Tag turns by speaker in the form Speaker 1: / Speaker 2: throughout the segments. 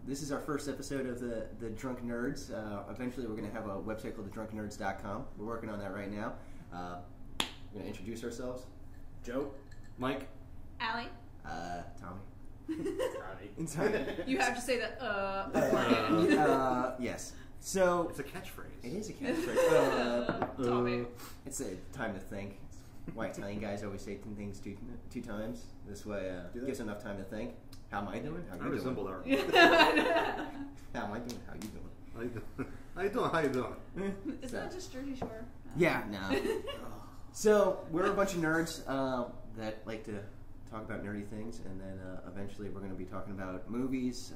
Speaker 1: This is our first episode of the Drunk Nerds. Eventually, we're going to have a website called thedrunknerds.com. We're working on that right now. We're going to introduce ourselves.
Speaker 2: Joe.
Speaker 3: Mike.
Speaker 4: Allie.
Speaker 1: Tommy.
Speaker 4: Tommy. You have to say that,
Speaker 1: yes. So
Speaker 3: it's a catchphrase.
Speaker 1: It is a catchphrase.
Speaker 4: Tommy.
Speaker 1: It's a time to think. It's why Italian guys always say things two times. This way it gives enough time to think. How am I doing? How you
Speaker 3: resemble
Speaker 1: doing?
Speaker 3: that.
Speaker 1: How am I doing? How you doing?
Speaker 3: How you doing? How you doing? How you doing?
Speaker 4: Isn't that just Jersey Shore?
Speaker 1: Yeah, no. So we're a bunch of nerds that like to talk about nerdy things, and then eventually we're going to be talking about movies,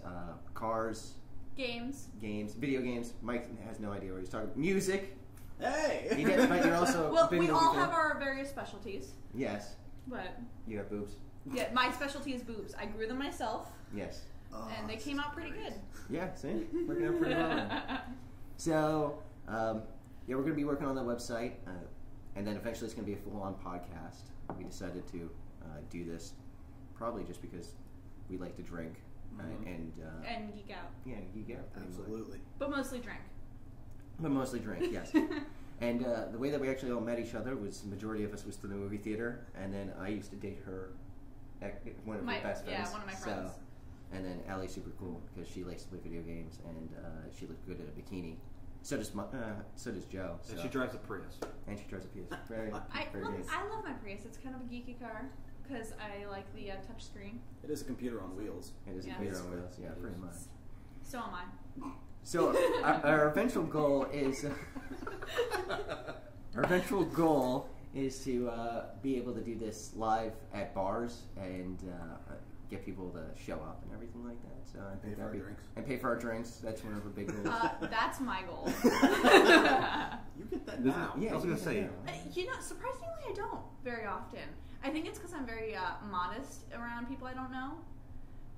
Speaker 1: cars,
Speaker 4: games,
Speaker 1: video games. Mike has no idea what he's talking about. Music.
Speaker 2: Hey!
Speaker 1: But you're also
Speaker 4: well, we all have our various specialties.
Speaker 1: Yes.
Speaker 4: But
Speaker 1: you have boobs.
Speaker 4: Yeah, my specialty is boobs. I grew them myself.
Speaker 1: Yes.
Speaker 4: And they came out pretty good.
Speaker 1: Yeah, see? Working out pretty well. So, yeah, we're going to be working on that website, and then eventually it's going to be a full-on podcast. We decided to do this probably just because we like to drink and
Speaker 4: geek out.
Speaker 1: Yeah, geek out.
Speaker 2: Absolutely.
Speaker 4: But mostly drink.
Speaker 1: But mostly drink, yes. And the way that we actually all met each other was the majority of us was through the movie theater, and then I used to date her, one of her best friends.
Speaker 4: Yeah, one of my friends.
Speaker 1: And then Allie's super cool because she likes to play video games, and she looks good in a bikini. So does Joe.
Speaker 3: And she drives a Prius.
Speaker 1: And she drives a Prius. Very nice.
Speaker 4: I love my Prius. It's kind of a geeky car because I like the touch screen.
Speaker 2: It is a computer on wheels.
Speaker 1: It is a computer on wheels. Yeah, pretty much.
Speaker 4: So am I.
Speaker 1: So our eventual goal is to be able to do this live at bars and get people to show up and everything like that. So I think and pay for our drinks. That's one of our big goals.
Speaker 4: That's my goal.
Speaker 2: You get that now.
Speaker 1: Yeah,
Speaker 3: I was going to say.
Speaker 4: Surprisingly, I don't very often. I think it's because I'm very modest around people I don't know,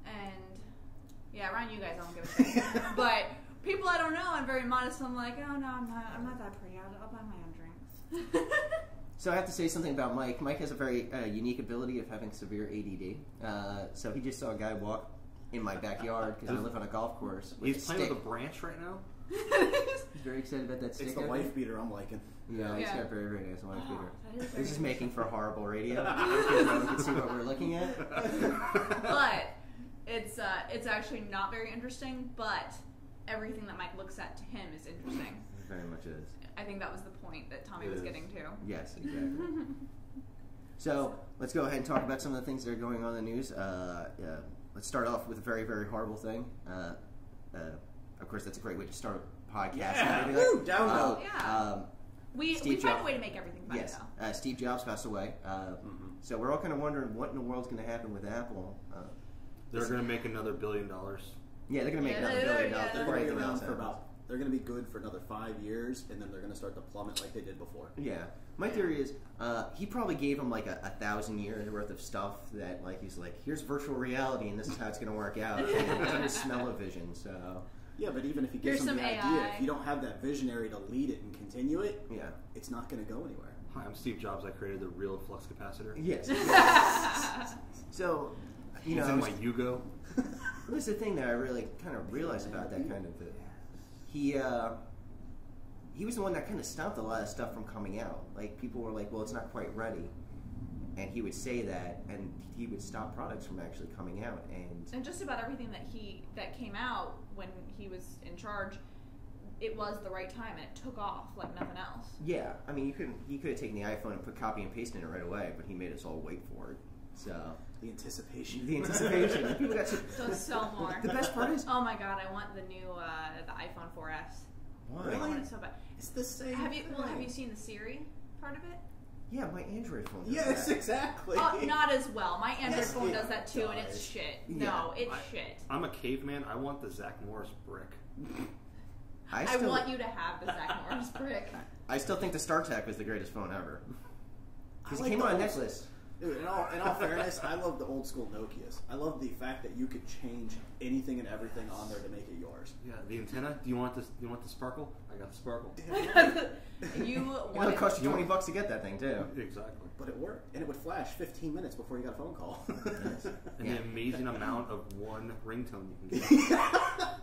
Speaker 4: and around you guys I don't give a shit. But people I don't know, I'm very modest. I'm like, oh no, I'm not that pretty. I'll buy my own drinks.
Speaker 1: So I have to say something about Mike. Mike has a very unique ability of having severe ADD. So he just saw a guy walk in my backyard because I live on a golf course.
Speaker 3: He's playing with a branch right now.
Speaker 1: He's very excited about that stick.
Speaker 2: It's the wife beater I'm liking.
Speaker 1: Yeah, he's got a very, very nice wife beater. This is making for horrible radio because no one can see what we're looking at.
Speaker 4: But it's actually not very interesting. But everything that Mike looks at to him is interesting.
Speaker 1: It very much is.
Speaker 4: I think that was the point that Tommy was getting to.
Speaker 1: Yes, exactly. So let's go ahead and talk about some of the things that are going on in the news. Let's start off with a very, very horrible thing. Of course, that's a great way to start a podcast.
Speaker 2: Yeah, woo, download.
Speaker 4: We find a way to make everything fun.
Speaker 1: Yes, Steve Jobs passed away. So we're all kind of wondering what in the world's going to happen with Apple.
Speaker 3: They're going to make another $1 billion.
Speaker 1: Yeah, they're going to make another $1 billion.
Speaker 2: They're going to be good for another 5 years, and then they're going to start to plummet like they did before.
Speaker 1: Yeah. My theory is he probably gave him like 1,000 years worth of stuff that like he's like, here's virtual reality, and this is how it's going to work out. And it's under smell-o-vision, so...
Speaker 2: Yeah, but even if he gives them the idea, if you don't have that visionary to lead it and continue it, it's not going to go anywhere.
Speaker 3: Hi, I'm Steve Jobs. I created the real flux capacitor.
Speaker 1: Yes. So, you know...
Speaker 3: in my Yugo.
Speaker 1: This is the thing that I really kind of realized about that kind of thing. He was the one that kind of stopped a lot of stuff from coming out. Like, people were like, well, it's not quite ready. And he would say that, and he would stop products from actually coming out. And
Speaker 4: just about everything that came out when he was in charge, it was the right time, and it took off like nothing else.
Speaker 1: Yeah, I mean, he could have taken the iPhone and put copy and paste in it right away, but he made us all wait for it. So
Speaker 2: the anticipation.
Speaker 1: People got
Speaker 4: so sell more.
Speaker 1: The best part is,
Speaker 4: oh my god, I want the new the iPhone 4S.
Speaker 1: Why?
Speaker 4: I want it so bad.
Speaker 2: It's the same.
Speaker 4: Have you seen the Siri part of it?
Speaker 1: Yeah, my Android phone does
Speaker 2: Yes,
Speaker 1: that.
Speaker 2: exactly.
Speaker 4: Not as well. My Android phone does that too, and it's shit.
Speaker 1: Yeah.
Speaker 4: No, it's shit.
Speaker 3: I'm a caveman. I want the Zach Morris brick.
Speaker 4: I want you to have the Zach Morris brick.
Speaker 1: I still think the StarTAC was the greatest phone ever. Because
Speaker 2: like
Speaker 1: it came on a necklace.
Speaker 2: Dude, in all fairness, I love the old school Nokias. I love the fact that you could change anything and everything on there to make it yours.
Speaker 3: Yeah, the antenna. Do you want this? You want the sparkle? I got the sparkle.
Speaker 1: It cost you $20 to get that thing too.
Speaker 3: Exactly.
Speaker 2: But it worked, and it would flash 15 minutes before you got a phone call.
Speaker 3: And the amazing amount of one ringtone you can get.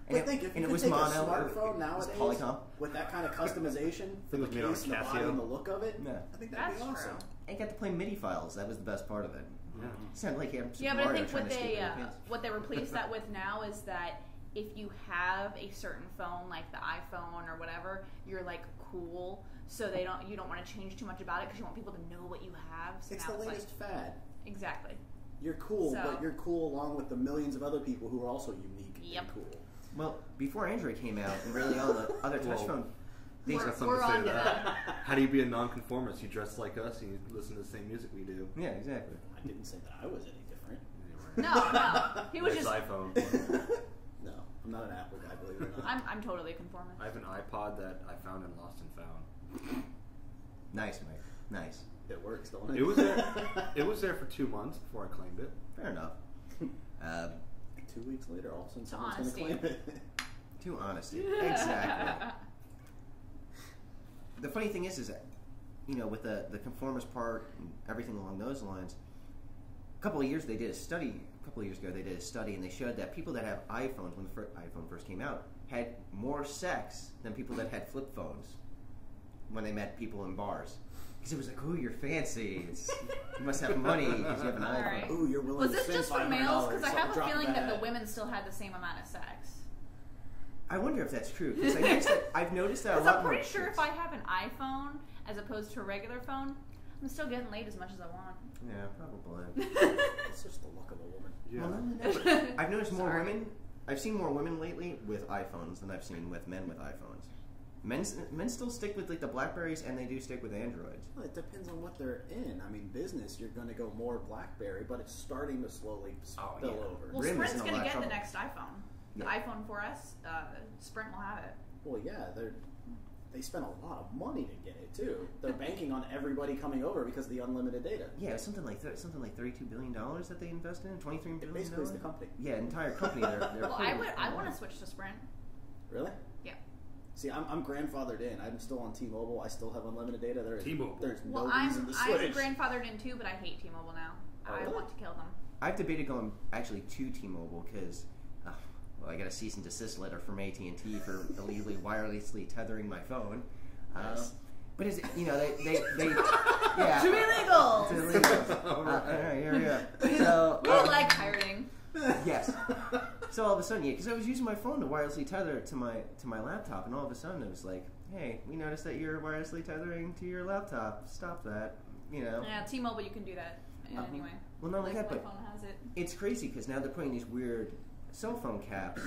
Speaker 1: And
Speaker 2: But think, if
Speaker 1: and
Speaker 2: you
Speaker 1: it was
Speaker 2: take
Speaker 1: mono.
Speaker 2: a smartphone
Speaker 1: it
Speaker 2: nowadays
Speaker 1: was Polycom.
Speaker 2: with that kind of customization for
Speaker 3: It
Speaker 2: the
Speaker 3: was made on
Speaker 2: case, and the body,
Speaker 3: Casio.
Speaker 2: and the look of it,
Speaker 1: Yeah.
Speaker 2: I think that'd
Speaker 4: That's
Speaker 2: be awesome.
Speaker 4: true.
Speaker 1: I got to play MIDI files. That was the best part of it.
Speaker 3: Yeah.
Speaker 1: It sounded like Super
Speaker 4: Yeah, but I
Speaker 1: Mario
Speaker 4: think
Speaker 1: trying
Speaker 4: what
Speaker 1: to skip
Speaker 4: they
Speaker 1: everything.
Speaker 4: what they replace that with now is that if you have a certain phone, like the iPhone or whatever, you're like cool. So you don't want to change too much about it because you want people to know what you have. So
Speaker 2: It's
Speaker 4: now
Speaker 2: the latest fad.
Speaker 4: Exactly.
Speaker 2: You're cool,
Speaker 4: So-
Speaker 2: but you're cool along with the millions of other people who are also unique
Speaker 4: Yep.
Speaker 2: and cool.
Speaker 1: Well, before Android came out, and really all the other touch
Speaker 3: Well,
Speaker 1: phone things.
Speaker 4: We're-
Speaker 3: Got something
Speaker 4: we're
Speaker 3: to say
Speaker 4: on
Speaker 3: to
Speaker 4: to
Speaker 3: that.
Speaker 4: that.
Speaker 3: How do you be a nonconformist? You dress like us and you listen to the same music we do.
Speaker 1: Yeah, exactly.
Speaker 2: I didn't say that I was any different.
Speaker 4: No, he was
Speaker 3: Nice
Speaker 4: just.
Speaker 3: iPhone.
Speaker 2: No, I'm not an Apple guy, believe it or not.
Speaker 4: I'm totally conformist.
Speaker 3: I have an iPod that I found in Lost and Found.
Speaker 1: Nice, Mike. Nice.
Speaker 2: It works, don't it?
Speaker 3: It was there. It was there for 2 months before I claimed it.
Speaker 1: Fair enough.
Speaker 2: 2 weeks later, all of a sudden
Speaker 4: To
Speaker 2: someone's
Speaker 4: honesty.
Speaker 2: going to claim it.
Speaker 1: To honesty. Exactly. The funny thing is that, with the conformist part and everything along those lines, a couple of years ago, they did a study, and they showed that people that have iPhones, when the iPhone first came out, had more sex than people that had flip phones when they met people in bars. Because it was like, ooh, you're fancy. You must have money because you have an
Speaker 4: All
Speaker 1: iPhone.
Speaker 4: right.
Speaker 2: Ooh, you're willing
Speaker 4: Was
Speaker 2: to
Speaker 4: this
Speaker 2: spend
Speaker 4: just for
Speaker 2: $500
Speaker 4: males? Because I
Speaker 2: on
Speaker 4: have a
Speaker 2: drop
Speaker 4: feeling that the
Speaker 2: hat.
Speaker 4: women still had the same amount of sex.
Speaker 1: I wonder if that's true. Because I've noticed that a
Speaker 4: Because
Speaker 1: lot
Speaker 4: I'm
Speaker 1: more
Speaker 4: pretty sure
Speaker 1: chicks-
Speaker 4: if I have an iPhone as opposed to a regular phone, I'm still getting laid as much as I want.
Speaker 1: Yeah, probably.
Speaker 2: It's just the look of a woman.
Speaker 3: Yeah.
Speaker 1: Well, not only that, but I've noticed more
Speaker 4: Sorry.
Speaker 1: women. I've seen more women lately with iPhones than I've seen with men with iPhones. Men still stick with like the Blackberries, and they do stick with Androids.
Speaker 2: Well, it depends on what they're in. I mean, business, you're going to go more BlackBerry, but it's starting to slowly spill
Speaker 1: yeah.
Speaker 2: over.
Speaker 4: Well,
Speaker 1: Rim is
Speaker 4: Sprint's
Speaker 1: in a
Speaker 4: going
Speaker 1: lot
Speaker 4: to
Speaker 1: of
Speaker 4: get the
Speaker 1: trouble.
Speaker 4: next iPhone. The
Speaker 1: Yeah.
Speaker 4: iPhone 4S, Sprint will have it.
Speaker 2: Well, yeah, they spent a lot of money to get it too. They're banking on everybody coming over because of the unlimited data.
Speaker 1: Yeah, it's something like $32 billion that they invested in. $23 billion.
Speaker 2: It basically is the company.
Speaker 1: Yeah, entire company. They're
Speaker 4: Well,
Speaker 1: putting-
Speaker 4: I want to switch to Sprint.
Speaker 2: Really?
Speaker 4: Yeah.
Speaker 2: See, I'm grandfathered in. I'm still on T-Mobile. I still have unlimited data. There's no
Speaker 4: Well,
Speaker 2: reason to
Speaker 4: I'm
Speaker 2: switch.
Speaker 4: grandfathered in too, but I hate T-Mobile now.
Speaker 2: Oh,
Speaker 4: I
Speaker 2: really?
Speaker 4: want to kill them.
Speaker 1: I've debated going actually to T-Mobile because, I got a cease and desist letter from AT&T for illegally wirelessly tethering my phone.
Speaker 2: Nice.
Speaker 1: But is it, they yeah.
Speaker 4: To be legal.
Speaker 1: It's illegal. Yeah. So
Speaker 4: We like pirating.
Speaker 1: yes. So all of a sudden, because I was using my phone to wirelessly tether to my laptop, and all of a sudden it was like, hey, we noticed that you're wirelessly tethering to your laptop. Stop that.
Speaker 4: Yeah, T-Mobile, you can do that anyway.
Speaker 1: Well, not only that,
Speaker 4: my
Speaker 1: but
Speaker 4: phone has it.
Speaker 1: it's crazy because now they're putting these weird cell phone caps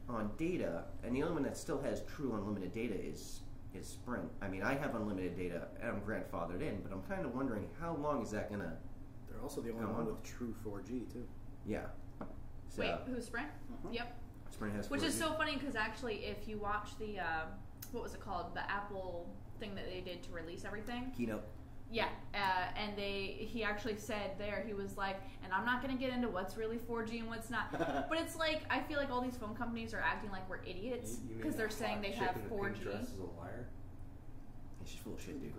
Speaker 1: on data, and the only one that still has true unlimited data is Sprint. I mean, I have unlimited data, and I'm grandfathered in, but I'm kind of wondering how long is that gonna?
Speaker 2: They're also the only
Speaker 1: Come
Speaker 2: one
Speaker 1: on.
Speaker 2: with true 4G too.
Speaker 1: Yeah. So
Speaker 4: Wait, who's Sprint?
Speaker 2: Mhm.
Speaker 4: Yep.
Speaker 1: Sprint has.
Speaker 4: Which is
Speaker 1: 4G.
Speaker 4: so funny because actually, if you watch the what was it called, the Apple thing that they did to release everything.
Speaker 1: Keynote.
Speaker 4: Yeah, and he actually said there, he was like, and I'm not going to get into what's really 4G and what's not, but it's like, I feel like all these phone companies are acting like we're idiots
Speaker 3: You mean
Speaker 4: because they're
Speaker 3: that
Speaker 4: saying they
Speaker 3: hot
Speaker 4: have
Speaker 3: chick in the pink
Speaker 4: 4G.
Speaker 3: dress is a liar?
Speaker 1: And she's full of shit, dude.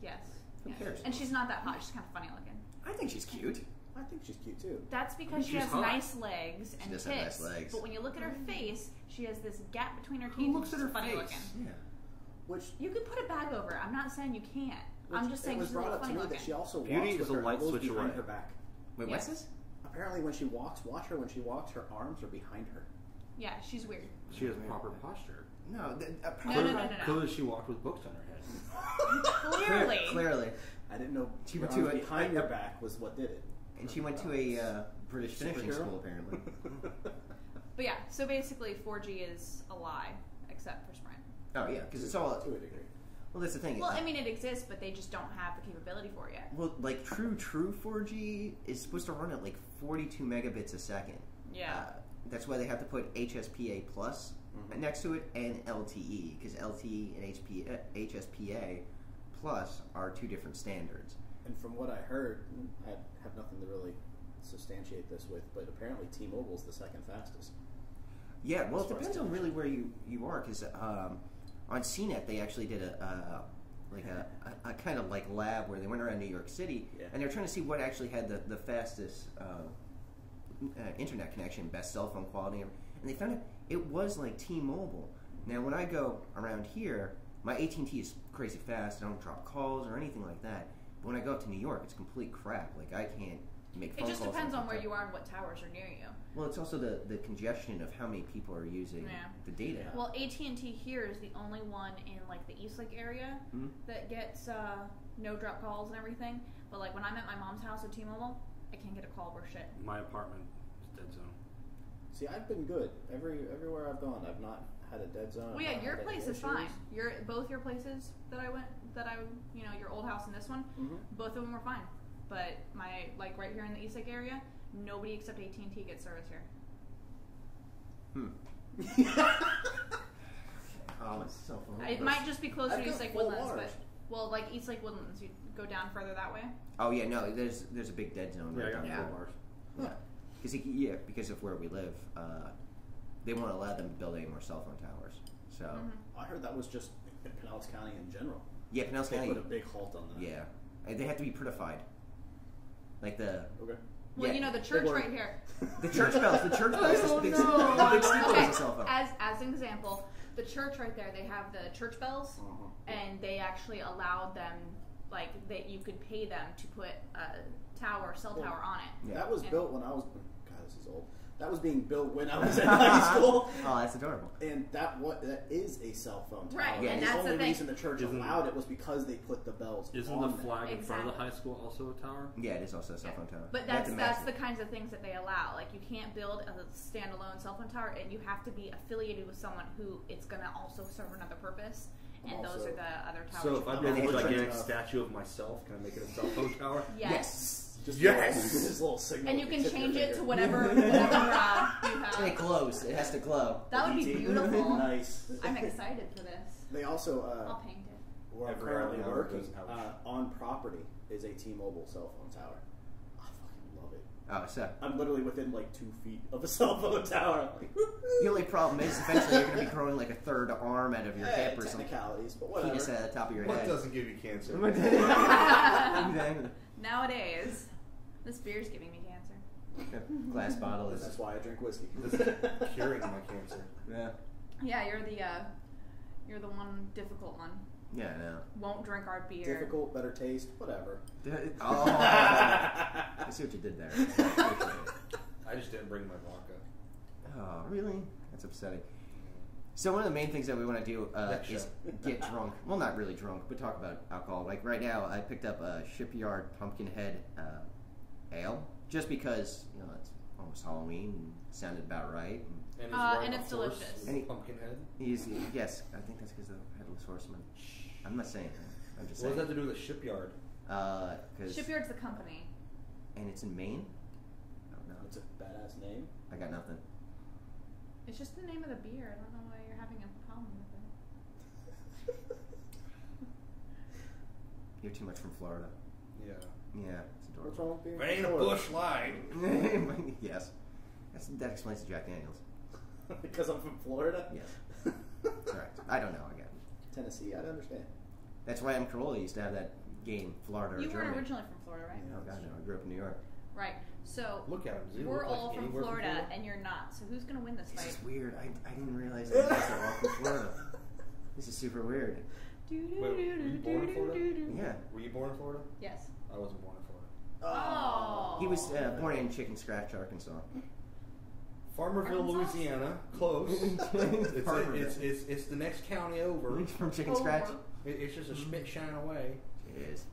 Speaker 4: Yes.
Speaker 1: Who
Speaker 4: yes.
Speaker 1: cares?
Speaker 4: And she's not that hot, she's kind of funny looking.
Speaker 1: I think she's cute.
Speaker 2: I think she's cute too.
Speaker 4: That's because she
Speaker 3: She's
Speaker 4: has
Speaker 3: hot.
Speaker 4: nice legs and
Speaker 1: does
Speaker 4: tits,
Speaker 1: have nice legs.
Speaker 4: but when you look at her face, she has this gap between her teeth.
Speaker 3: Who looks at
Speaker 4: and
Speaker 3: her
Speaker 4: she's funny
Speaker 3: face?
Speaker 4: looking.
Speaker 1: Yeah.
Speaker 2: Which
Speaker 4: You could put a bag over it. I'm not saying you can't. I'm just saying
Speaker 2: it was
Speaker 4: she's a
Speaker 2: brought
Speaker 4: little
Speaker 2: up to
Speaker 4: funny
Speaker 2: me
Speaker 4: looking.
Speaker 2: that she also
Speaker 3: Beauty
Speaker 2: walks
Speaker 3: is
Speaker 2: with
Speaker 3: a
Speaker 2: her
Speaker 3: light
Speaker 2: elbows
Speaker 3: switch
Speaker 2: behind
Speaker 3: away.
Speaker 2: her back.
Speaker 1: Wait, what's this?
Speaker 2: Apparently, when she walks, watch her when she walks, her arms are behind her.
Speaker 4: Yeah, she's weird.
Speaker 3: She has proper posture.
Speaker 1: No.
Speaker 4: No.
Speaker 3: Clearly, she walked with books on her head.
Speaker 4: Clearly.
Speaker 1: Clearly.
Speaker 2: I didn't know
Speaker 1: She
Speaker 2: your
Speaker 1: went to
Speaker 2: arms
Speaker 1: a-
Speaker 2: behind your back was what did it.
Speaker 1: And she went to a British finishing
Speaker 2: Superhero?
Speaker 1: school, apparently.
Speaker 4: But yeah, so basically 4G is a lie, except for Sprint.
Speaker 1: Oh yeah, because it's all.
Speaker 2: To a degree.
Speaker 1: Well, that's the thing.
Speaker 4: Well, I mean, it exists, but they just don't have the capability for it yet.
Speaker 1: Well, like true 4G is supposed to run at like 42 megabits a second.
Speaker 4: Yeah.
Speaker 1: That's why they have to put HSPA plus next to it and LTE, because LTE and HSPA plus are two different standards.
Speaker 2: And from what I heard, I have nothing to really substantiate this with, but apparently T-Mobile's the second fastest.
Speaker 1: Yeah, well,
Speaker 2: As
Speaker 1: it
Speaker 2: far as
Speaker 1: depends on
Speaker 2: television.
Speaker 1: really where you are, because on CNET they actually did a kind of like lab where they went around New York City,
Speaker 2: Yeah.
Speaker 1: and they're trying to see what actually had the fastest internet connection, best cell phone quality, and they found out it was like T-Mobile. Now, when I go around here, my AT&T is crazy fast. I don't drop calls or anything like that. But when I go up to New York, it's complete crap. Like, I can't make phone calls.
Speaker 4: It just depends on where you are and what towers are near you.
Speaker 1: Well, it's also the congestion of how many people are using the data.
Speaker 4: Well, AT&T here is the only one in like the Eastlake area that gets no drop calls and everything. But like when I'm at my mom's house with T-Mobile, I can't get a call worth shit.
Speaker 3: My apartment is dead zone.
Speaker 2: See, I've been good. Everywhere I've gone, I've not had a dead zone.
Speaker 4: Well, yeah, your place is fine. Both your places that I went, your old house and this one, both of them were fine. But my right here in the Eastlake area, nobody except AT&T gets service here.
Speaker 1: Oh, it's so funny.
Speaker 4: It might just be closer to Eastlake Woodlands,
Speaker 2: Mars.
Speaker 4: but like Eastlake Woodlands, you go down further that way.
Speaker 1: Oh yeah, no, there's a big dead zone right down
Speaker 3: full bars.
Speaker 1: Yeah, because of where we live, they won't allow them to build any more cell phone towers. So
Speaker 2: I heard that was just in Pinellas County in general.
Speaker 1: Yeah, Pinellas County.
Speaker 2: They put a big halt on that.
Speaker 1: Yeah, and they have to be prettified. Like the
Speaker 4: Well, the church right here.
Speaker 1: The church bells. The church bells.
Speaker 4: Oh,
Speaker 1: the big
Speaker 4: no.
Speaker 1: steeple
Speaker 4: Okay,
Speaker 1: is a cell phone.
Speaker 4: as an example, the church right there, they have the church bells, and they actually allowed them, that you could pay them to put a cell tower on it.
Speaker 1: Yeah.
Speaker 2: That was built when I was. God, this is old. That was being built when I was in high school.
Speaker 1: Oh, that's adorable.
Speaker 2: And that is a cell phone tower.
Speaker 4: Right,
Speaker 1: yeah,
Speaker 4: and
Speaker 2: the
Speaker 4: that's
Speaker 2: only
Speaker 4: the thing.
Speaker 2: reason the church allowed it was because they put the bells
Speaker 3: Isn't
Speaker 2: on
Speaker 3: the flag in front of the
Speaker 4: Exactly.
Speaker 3: high school also a tower?
Speaker 1: Yeah, it is also a cell phone tower.
Speaker 4: But that's the kinds of things that they allow. Like, you can't build a standalone cell phone tower, and you have to be affiliated with someone who it's going to also serve another purpose. And those are the other towers.
Speaker 3: So if I
Speaker 1: Yeah,
Speaker 3: build
Speaker 1: they
Speaker 3: a
Speaker 1: have
Speaker 3: gigantic
Speaker 2: like-
Speaker 3: statue of myself, can I make it a cell phone tower?
Speaker 4: Yes.
Speaker 2: Just
Speaker 3: Yes!
Speaker 2: a little signal.
Speaker 4: And you can
Speaker 2: tip your
Speaker 4: change it to
Speaker 2: finger.
Speaker 4: whatever you
Speaker 1: And
Speaker 4: have.
Speaker 1: it glows. It has to glow.
Speaker 4: That would be beautiful.
Speaker 2: Nice.
Speaker 4: I'm excited for this.
Speaker 2: They also,
Speaker 4: I'll paint it.
Speaker 2: where I'm
Speaker 3: Every
Speaker 2: currently
Speaker 3: hour
Speaker 2: working,
Speaker 3: goes ouch.
Speaker 2: on property is a T-Mobile cell phone tower. I fucking love it.
Speaker 1: Oh, so
Speaker 2: I'm literally within 2 feet of a cell phone tower. Like,
Speaker 1: the only problem is eventually you're going to be growing like a third arm out of your hip or some
Speaker 2: technicalities, but whatever.
Speaker 1: penis at the top of your
Speaker 5: What
Speaker 1: head.
Speaker 5: doesn't give you cancer?
Speaker 1: Exactly.
Speaker 4: Nowadays, this beer's giving me cancer.
Speaker 1: Glass bottle is.
Speaker 2: That's why I drink whiskey.
Speaker 5: Curing my cancer.
Speaker 1: Yeah.
Speaker 4: Yeah, you're the one difficult one.
Speaker 1: Yeah, I know.
Speaker 4: Won't drink our beer.
Speaker 2: Difficult, better taste, whatever.
Speaker 1: Oh, I see what you did there. I appreciate it.
Speaker 5: I just didn't bring my vodka.
Speaker 1: Oh, really? That's upsetting. So one of the main things that we want to do is get drunk. Well, not really drunk, but talk about alcohol. Like right now, I picked up a Shipyard Pumpkinhead ale, just because it's almost Halloween and sounded about right.
Speaker 5: And,
Speaker 4: and it's delicious.
Speaker 1: And he-
Speaker 5: Pumpkinhead.
Speaker 1: Yes, I think that's because of the Headless Horseman. I'm not saying that. I'm just
Speaker 5: What
Speaker 1: saying.
Speaker 5: does that have to do with the shipyard?
Speaker 1: Cause,
Speaker 4: Shipyard's the company.
Speaker 1: and it's in Maine. Oh no,
Speaker 2: It's a badass name.
Speaker 1: I got nothing.
Speaker 4: It's just the name of the beer. I don't know why you're having a problem with it.
Speaker 1: You're too much from Florida.
Speaker 5: Yeah.
Speaker 1: Yeah, it's
Speaker 2: What's
Speaker 1: adorable.
Speaker 2: wrong with being
Speaker 5: If it ain't a
Speaker 2: Florida?
Speaker 5: bush light.
Speaker 1: Yes, that explains the Jack Daniels.
Speaker 2: Because I'm from Florida?
Speaker 1: Yes, correct. I don't know. I got it.
Speaker 2: Tennessee, I'd understand.
Speaker 1: That's why Corolla used to have that game, Florida or
Speaker 4: You
Speaker 1: Germany.
Speaker 4: weren't originally from Florida, right?
Speaker 1: Oh God, no! I grew up in New York.
Speaker 4: Right. So
Speaker 5: Look at him. Does he
Speaker 4: we're
Speaker 5: look like
Speaker 4: all from
Speaker 5: anywhere
Speaker 4: Florida, and you're not. So who's gonna win this
Speaker 1: This
Speaker 4: fight?
Speaker 1: is weird. I didn't realize that you guys are all from Florida. This is super weird.
Speaker 5: Wait, were you born in Florida?
Speaker 1: Yeah,
Speaker 5: Were you born in Florida?
Speaker 4: Yes.
Speaker 5: I wasn't born in Florida.
Speaker 4: Oh.
Speaker 1: he was born in Chicken Scratch, Arkansas.
Speaker 5: Farmerville,
Speaker 4: Arkansas?
Speaker 5: Louisiana. Close. It's the next county over.
Speaker 1: From Chicken Scratch.
Speaker 5: It's just a spit shine away.
Speaker 1: It is.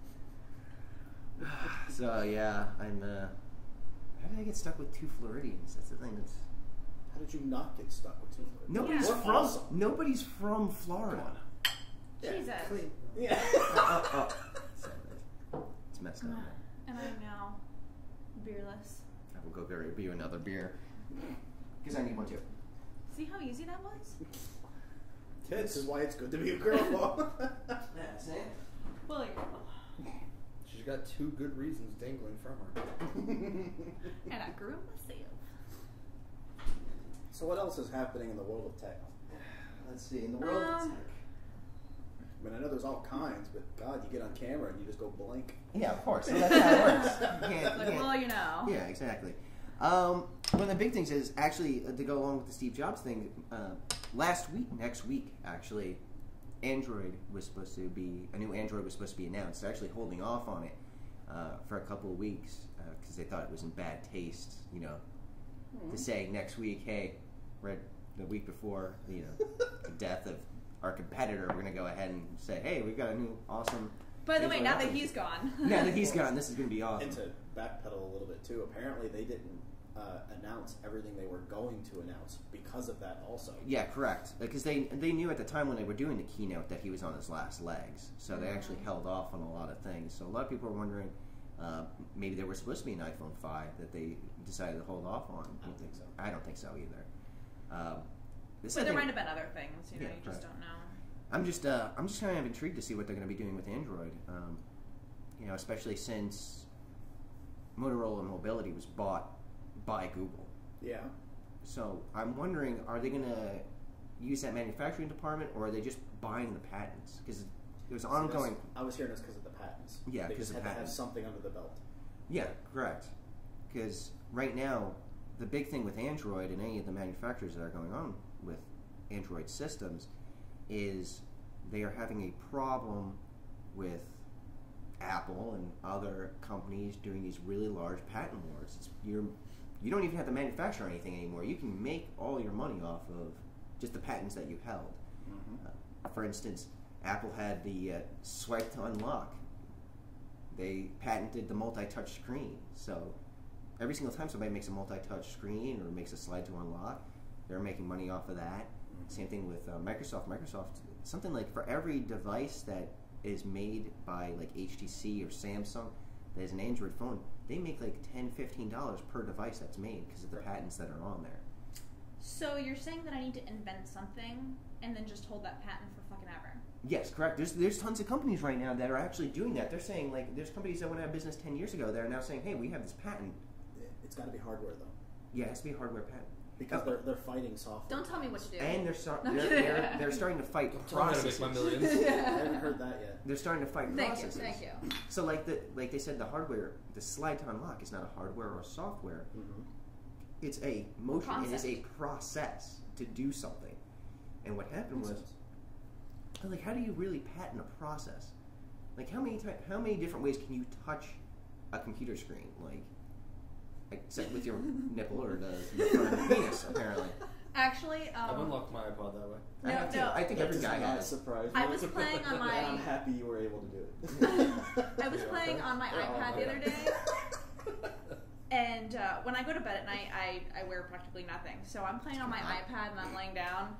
Speaker 1: So yeah, I'm. How did I get stuck with two Floridians? That's the thing. That's
Speaker 2: How did you not get stuck with two Floridians?
Speaker 1: nobody's
Speaker 2: We're
Speaker 1: from.
Speaker 2: awesome.
Speaker 1: Nobody's from Florida.
Speaker 4: Jesus.
Speaker 2: Yeah.
Speaker 1: It's messed up.
Speaker 4: And I'm now beerless.
Speaker 1: I will go get you another beer because I need one too.
Speaker 4: See how easy that was?
Speaker 2: This is why it's good to be a girl.
Speaker 1: That's it.
Speaker 4: Well, like,
Speaker 5: She's got two good reasons dangling from her.
Speaker 4: and I grew up myself.
Speaker 2: So what else is happening in the world of tech?
Speaker 1: Let's see. In the world of tech.
Speaker 2: I mean, I know there's all kinds, but God, you get on camera and you just go blank.
Speaker 1: Yeah, of course. So that's how it works. You
Speaker 4: Like,
Speaker 1: can't-
Speaker 4: well, you know.
Speaker 1: Yeah, exactly. One of the big things is actually to go along with the Steve Jobs thing. Next week, actually, a new Android was supposed to be announced. They're actually holding off on it for a couple of weeks because they thought it was in bad taste, to say next week, hey, right the week before the death of our competitor, we're going to go ahead and say, hey, we've got a new awesome.
Speaker 4: By the way, now that he's gone.
Speaker 1: Now that he's gone, this is going to be awesome.
Speaker 2: And to backpedal a little bit too, apparently they didn't announce everything they were going to announce because of that also.
Speaker 1: Yeah, correct. Because they knew at the time when they were doing the keynote that he was on his last legs. So they actually held off on a lot of things. So a lot of people are wondering, maybe there was supposed to be an iPhone 5 that they decided to hold off on.
Speaker 2: I don't think so.
Speaker 1: I don't think so either.
Speaker 4: But there might have been other things, you just don't know.
Speaker 1: I'm just kind of intrigued to see what they're going to be doing with Android. Especially since Motorola Mobility was bought by Google.
Speaker 2: Yeah.
Speaker 1: So I'm wondering, are they going to use that manufacturing department, or are they just buying the patents? Because there's ongoing.
Speaker 2: I was hearing this because of the patents.
Speaker 1: Yeah,
Speaker 2: because
Speaker 1: of the
Speaker 2: had to have
Speaker 1: patents.
Speaker 2: something under the belt.
Speaker 1: Yeah, correct. Because right now, the big thing with Android and any of the manufacturers that are going on with Android systems is they are having a problem with Apple and other companies doing these really large patent wars. You don't even have to manufacture anything anymore. You can make all your money off of just the patents that you held. Mm-hmm. For instance, Apple had the swipe to unlock. They patented the multi-touch screen. So every single time somebody makes a multi-touch screen or makes a slide to unlock, they're making money off of that. Same thing with Microsoft. Microsoft, something like for every device that is made by like HTC or Samsung that is an Android phone, they make like $10, $15 per device that's made because of the patents that are on there.
Speaker 4: So you're saying that I need to invent something and then just hold that patent for fucking ever?
Speaker 1: Yes, correct. There's tons of companies right now that are actually doing that. They're saying, like, there's companies that went out of business 10 years ago that are now saying, hey, we have this patent.
Speaker 2: It's got to be hardware though.
Speaker 1: Yeah, it has to be a hardware patent.
Speaker 2: Because they're fighting software.
Speaker 4: Don't tell me what to do.
Speaker 1: And they're starting to fight processes.
Speaker 5: Make my millions.
Speaker 2: I haven't heard that yet.
Speaker 1: They're starting to fight processes.
Speaker 4: Thank you.
Speaker 1: So like they said, the hardware, the slide to unlock is not a hardware or a software.
Speaker 2: Mm-hmm.
Speaker 1: It's a motion.
Speaker 4: Concept.
Speaker 1: It is a process to do something. And what happened was, like, how do you really patent a process? Like, how many different ways can you touch a computer screen? Like, except with your nipple or the front of the penis, apparently.
Speaker 4: Actually,
Speaker 5: I've unlocked my iPod that way.
Speaker 4: No.
Speaker 1: I think every guy has.
Speaker 2: Surprise me.
Speaker 4: I was playing on my.
Speaker 2: I'm happy you were able to do it.
Speaker 4: I was playing on my iPad the other day, and when I go to bed at night, I wear practically nothing. So I'm playing on my iPad and I'm laying down,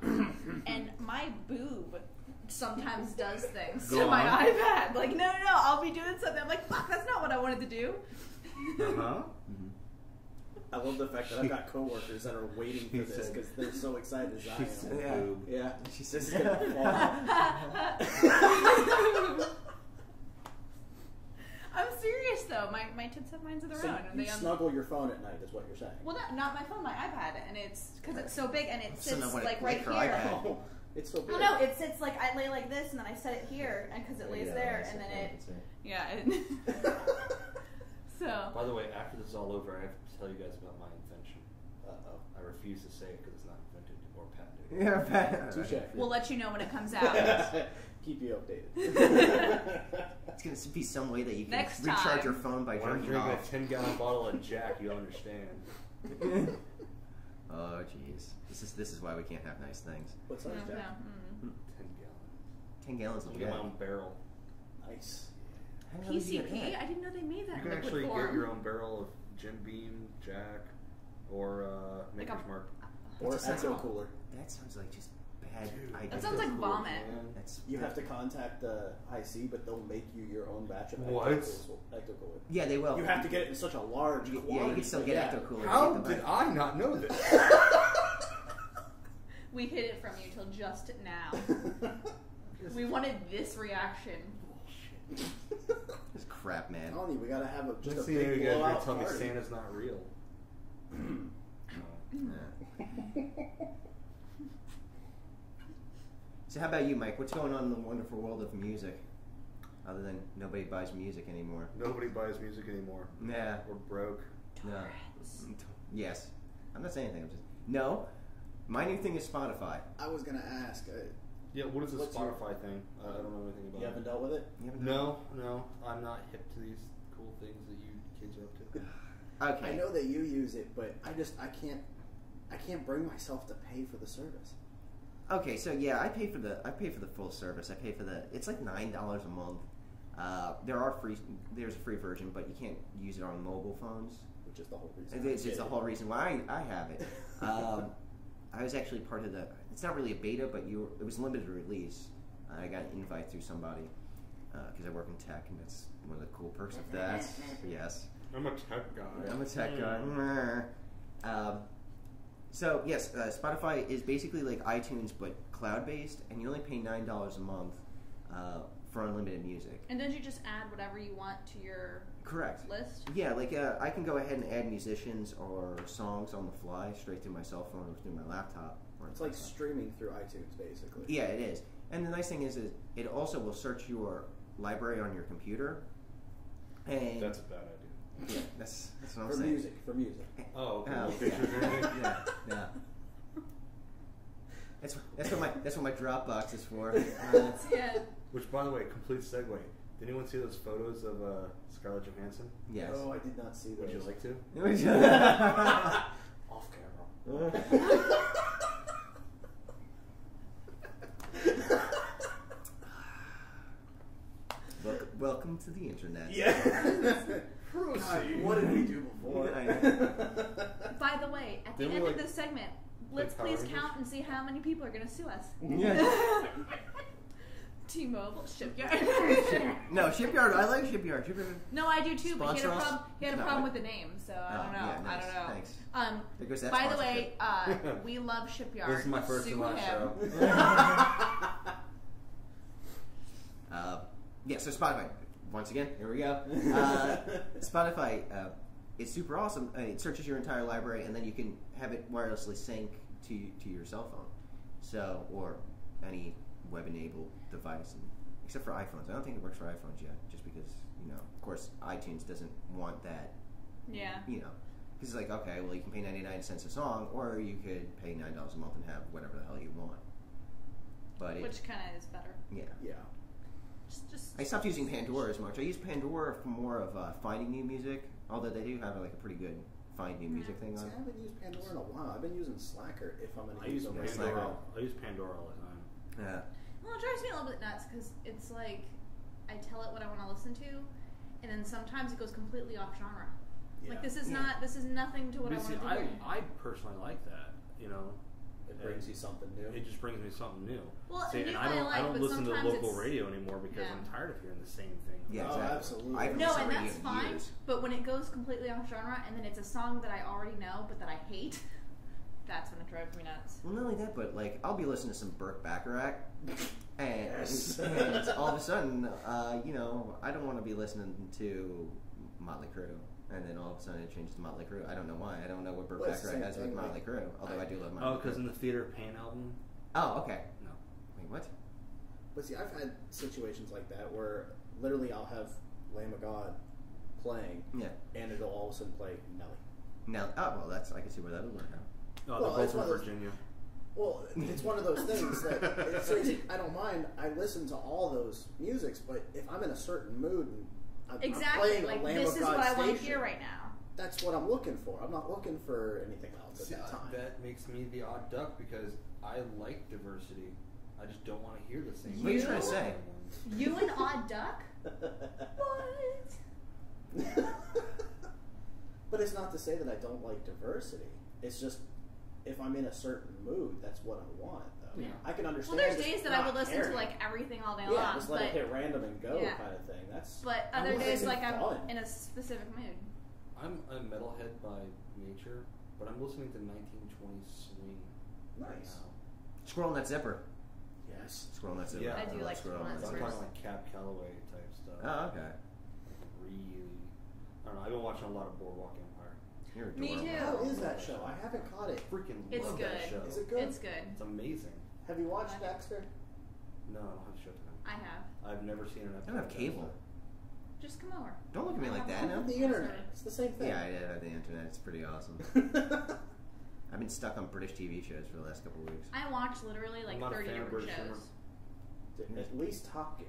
Speaker 4: and my boob sometimes does things to my iPad. Like, no, I'll be doing something. I'm like, fuck, that's not what I wanted to do.
Speaker 1: Uh-huh.
Speaker 2: I love the fact that I've got coworkers that are waiting for this because they're so excited as I am. Yeah. This is gonna fall.
Speaker 4: I'm serious though. My tits have minds of their
Speaker 2: So
Speaker 4: own, and
Speaker 2: you snuggle your phone at night, is what you're saying.
Speaker 4: Well, not my phone, my iPad, and it's because it's so big and it
Speaker 1: So
Speaker 4: sits
Speaker 1: now when
Speaker 4: like
Speaker 1: it-
Speaker 4: right
Speaker 1: like
Speaker 4: here.
Speaker 1: her iPad.
Speaker 2: Oh, it's so big.
Speaker 4: Well, no, it sits like I lay like this, and then I set it here, and because it lays there, and then So.
Speaker 5: By the way, after this is all over, I have to tell you guys about my invention.
Speaker 2: Uh-oh.
Speaker 5: I refuse to say it because it's not invented or patented.
Speaker 1: Yeah, patent.
Speaker 2: Touche.
Speaker 4: We'll let you know when it comes out.
Speaker 2: Keep you updated.
Speaker 1: It's going to be some way that you can
Speaker 4: Next
Speaker 1: recharge
Speaker 4: time.
Speaker 1: your phone by
Speaker 5: When I'm
Speaker 1: jerking
Speaker 5: drinking
Speaker 1: off.
Speaker 5: a 10-gallon bottle of Jack, you understand.
Speaker 1: Oh, jeez. This is why we can't have nice things.
Speaker 2: What size,
Speaker 4: No,
Speaker 2: Jack?
Speaker 5: 10 gallon.
Speaker 1: 10 gallons
Speaker 5: You
Speaker 1: of
Speaker 5: get my
Speaker 1: Jack.
Speaker 5: own barrel.
Speaker 2: Nice.
Speaker 1: How the hell did you get
Speaker 4: PCP?
Speaker 1: that?
Speaker 4: I didn't know they made that
Speaker 5: You
Speaker 4: in
Speaker 5: can
Speaker 4: liquid
Speaker 5: actually
Speaker 4: form.
Speaker 5: get your own barrel of Jim Beam, Jack, or
Speaker 4: Like
Speaker 5: Maker's
Speaker 4: a-
Speaker 5: Mark.
Speaker 2: Or
Speaker 1: That sounds
Speaker 2: Ecto
Speaker 1: like-
Speaker 2: Cooler.
Speaker 1: That sounds like just bad idea.
Speaker 4: That sounds like vomit.
Speaker 1: That's
Speaker 2: You have to contact the IC, but they'll make you your own batch of
Speaker 5: What?
Speaker 2: Ecto Cooler.
Speaker 1: Yeah, they will.
Speaker 2: You have to get it in such a large quantity.
Speaker 1: Yeah, you can still get
Speaker 2: yeah.
Speaker 1: Ecto Cooler.
Speaker 5: How did I not know this?
Speaker 4: We hid it from you till just now. We wanted this reaction.
Speaker 1: This crap, man.
Speaker 2: Tony, we gotta have just
Speaker 5: Just
Speaker 2: a
Speaker 5: see you
Speaker 2: big
Speaker 5: guys
Speaker 2: blowout
Speaker 5: tell me
Speaker 2: party.
Speaker 5: Santa's not real.
Speaker 1: So how about you, Mike? What's going on in the wonderful world of music? Other than nobody buys music anymore.
Speaker 5: Nobody buys music anymore.
Speaker 1: Yeah.
Speaker 5: We're broke.
Speaker 1: No. Yes. I'm not saying anything. I'm just no. My new thing is Spotify.
Speaker 2: I was gonna ask.
Speaker 3: Yeah, what is the Spotify thing? I don't know anything about it.
Speaker 2: You haven't dealt with it?
Speaker 3: No, I'm not hip to these cool things that you kids are up to.
Speaker 1: Okay.
Speaker 2: I know that you use it, but I can't bring myself to pay for the service.
Speaker 1: Okay, so yeah, I pay for the full service. I pay for it's like $9 a month. There's a free version, but you can't use it on mobile phones,
Speaker 2: which is the whole reason.
Speaker 1: It's the whole reason why I have it. I was actually part of the. It's not really a beta, but it was limited release. I got an invite through somebody because I work in tech, and that's one of the cool perks of that. Yes,
Speaker 3: I'm a tech guy.
Speaker 1: I'm a tech guy. So yes, Spotify is basically like iTunes but cloud-based, and you only pay $9 a month for unlimited music.
Speaker 4: And don't you just add whatever you want to your
Speaker 1: correct
Speaker 4: list?
Speaker 1: Yeah, like I can go ahead and add musicians or songs on the fly straight through my cell phone or through my laptop.
Speaker 2: It's like streaming through iTunes, basically.
Speaker 1: Yeah, it is. And the nice thing is it also will search your library on your computer. And
Speaker 3: that's a bad idea.
Speaker 1: Yeah, that's what I'm saying.
Speaker 2: For music.
Speaker 3: Oh, okay.
Speaker 1: Yeah. That's what my Dropbox is for.
Speaker 4: Yeah.
Speaker 3: Which, by the way, complete segue. Did anyone see those photos of Scarlett Johansson?
Speaker 1: Yes.
Speaker 2: Oh, I did not see those.
Speaker 3: Would you like to?
Speaker 2: Off camera.
Speaker 1: Welcome to the internet.
Speaker 2: Yeah. God, what did we do before?
Speaker 4: By the way, at the end of this segment, let's please count and see how many people are going to sue us.
Speaker 1: Yeah.
Speaker 4: T-Mobile, Shipyard.
Speaker 1: No, Shipyard. I like Shipyard.
Speaker 4: No, I do too. But he had a problem
Speaker 1: with
Speaker 4: with the name, so I don't know.
Speaker 1: Yeah, nice.
Speaker 4: I don't know.
Speaker 1: Thanks.
Speaker 4: There
Speaker 1: goes that
Speaker 4: by the way, we love Shipyard.
Speaker 3: This is my first and last show.
Speaker 1: Yeah, so Spotify. Once again, here we go. Spotify is super awesome. It searches your entire library, and then you can have it wirelessly sync to your cell phone, or any web-enabled device, except for iPhones. I don't think it works for iPhones yet, just because of course, iTunes doesn't want that.
Speaker 4: Yeah.
Speaker 1: Because it's like, okay, well, you can pay 99 cents a song, or you could pay $9 a month and have whatever the hell you want. But
Speaker 4: which kind of is better.
Speaker 1: Yeah.
Speaker 2: Yeah.
Speaker 4: Just
Speaker 1: I stopped using Pandora as much. I use Pandora for more of finding new music, although they do have like a pretty good find new music thing on.
Speaker 2: I haven't used Pandora in a while. I've been using Slacker if I'm going to
Speaker 3: use
Speaker 2: Pandora.
Speaker 3: Pandora. I use Pandora all the time.
Speaker 1: Yeah.
Speaker 4: Well, it drives me a little bit nuts because it's like I tell it what I want to listen to, and then sometimes it goes completely off genre.
Speaker 2: Yeah.
Speaker 4: Like this is nothing to what I want to do.
Speaker 3: I personally like that.
Speaker 2: It brings you something new.
Speaker 3: It just brings me something new.
Speaker 4: Well,
Speaker 3: See, and I don't listen to local radio anymore because I'm tired of hearing the same thing.
Speaker 1: Yeah,
Speaker 2: exactly. Absolutely.
Speaker 1: And
Speaker 4: that's fine. But when it goes completely off genre and then it's a song that I already know but that I hate, that's when it drives me nuts.
Speaker 1: Well, not only that, but like I'll be listening to some Burt Bacharach, and all of a sudden, I don't want to be listening to Motley Crue. And then all of a sudden it changes to Motley Crue. I don't know why. I don't know what Burt Bacharach has with Motley Crue. Although I do love Motley Crue.
Speaker 3: Oh, because in the Theater of Pain album?
Speaker 1: Oh, okay.
Speaker 3: No.
Speaker 1: Wait, what?
Speaker 2: But see, I've had situations like that where literally I'll have Lamb of God playing, and it'll all of a sudden play Nelly.
Speaker 1: I can see where that would work out.
Speaker 3: Oh, they're both from Virginia.
Speaker 2: Well, it's one of those things that I don't mind. I listen to all those musics, but if I'm in a certain mood and I'm playing
Speaker 4: like
Speaker 2: a Lamb
Speaker 4: this
Speaker 2: of
Speaker 4: is
Speaker 2: God
Speaker 4: what
Speaker 2: station,
Speaker 4: I want to hear right now.
Speaker 2: That's what I'm looking for. I'm not looking for anything else at that time.
Speaker 5: That makes me the odd duck because I like diversity. I just don't want to hear the same.
Speaker 1: What are you trying to say?
Speaker 4: You an odd duck? What?
Speaker 2: But it's not to say that I don't like diversity. It's just if I'm in a certain mood, that's what I want. Though
Speaker 4: Yeah.
Speaker 2: I can understand.
Speaker 4: Well, there's days that I would listen to like everything all day long.
Speaker 2: Yeah, just let it hit random and go kind of thing.
Speaker 4: But other days, like I'm in a specific mood.
Speaker 5: I'm a metalhead by nature, but I'm listening to 1920 swing right now.
Speaker 1: Scroll on that zipper.
Speaker 2: Yes.
Speaker 1: Scroll on that zipper.
Speaker 5: Yeah.
Speaker 4: I do like scroll on that
Speaker 5: I'm
Speaker 4: zipper.
Speaker 5: talking like Cab Calloway type stuff.
Speaker 1: Oh, okay.
Speaker 5: Really, I don't know. I've been watching a lot of Boardwalk Empire.
Speaker 1: You're
Speaker 4: Me
Speaker 1: adorable.
Speaker 4: too.
Speaker 2: How is that show? I haven't caught it.
Speaker 5: Freaking
Speaker 4: It's
Speaker 5: love
Speaker 4: good.
Speaker 5: that show.
Speaker 2: Is it good?
Speaker 4: It's good.
Speaker 5: It's amazing.
Speaker 2: Have you watched Dexter?
Speaker 5: No, I don't have Showtime.
Speaker 4: I have.
Speaker 5: I've never seen an
Speaker 1: I
Speaker 5: episode.
Speaker 1: don't have cable.
Speaker 4: Just come over.
Speaker 1: Don't look at me like that, no?
Speaker 2: The internet. It's the same thing.
Speaker 1: Yeah, I have the internet. It's pretty awesome. I've been stuck on British TV shows for the last couple of weeks.
Speaker 4: I watch literally like
Speaker 5: I'm not a
Speaker 4: 30
Speaker 5: fan of
Speaker 4: different
Speaker 5: British
Speaker 4: shows.
Speaker 5: humor.
Speaker 2: At least Top Gear.